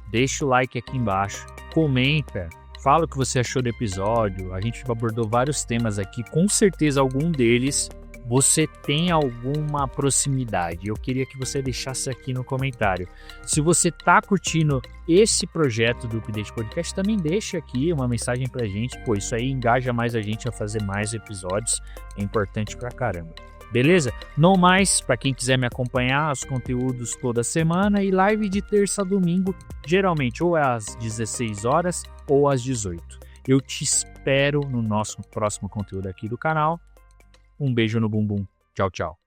Speaker 1: deixa o like aqui embaixo, comenta, fala o que você achou do episódio. A gente abordou vários temas aqui, com certeza algum deles você tem alguma proximidade. Eu queria que você deixasse aqui no comentário. Se você está curtindo esse projeto do Update Podcast, também deixa aqui uma mensagem pra gente. Pô, isso aí engaja mais a gente a fazer mais episódios. É importante pra caramba. Beleza? Não mais, para quem quiser me acompanhar, os conteúdos toda semana e live de terça a domingo, geralmente ou às 16 horas ou às 18. Eu te espero no nosso próximo conteúdo aqui do canal. Um beijo no bumbum. Tchau, tchau.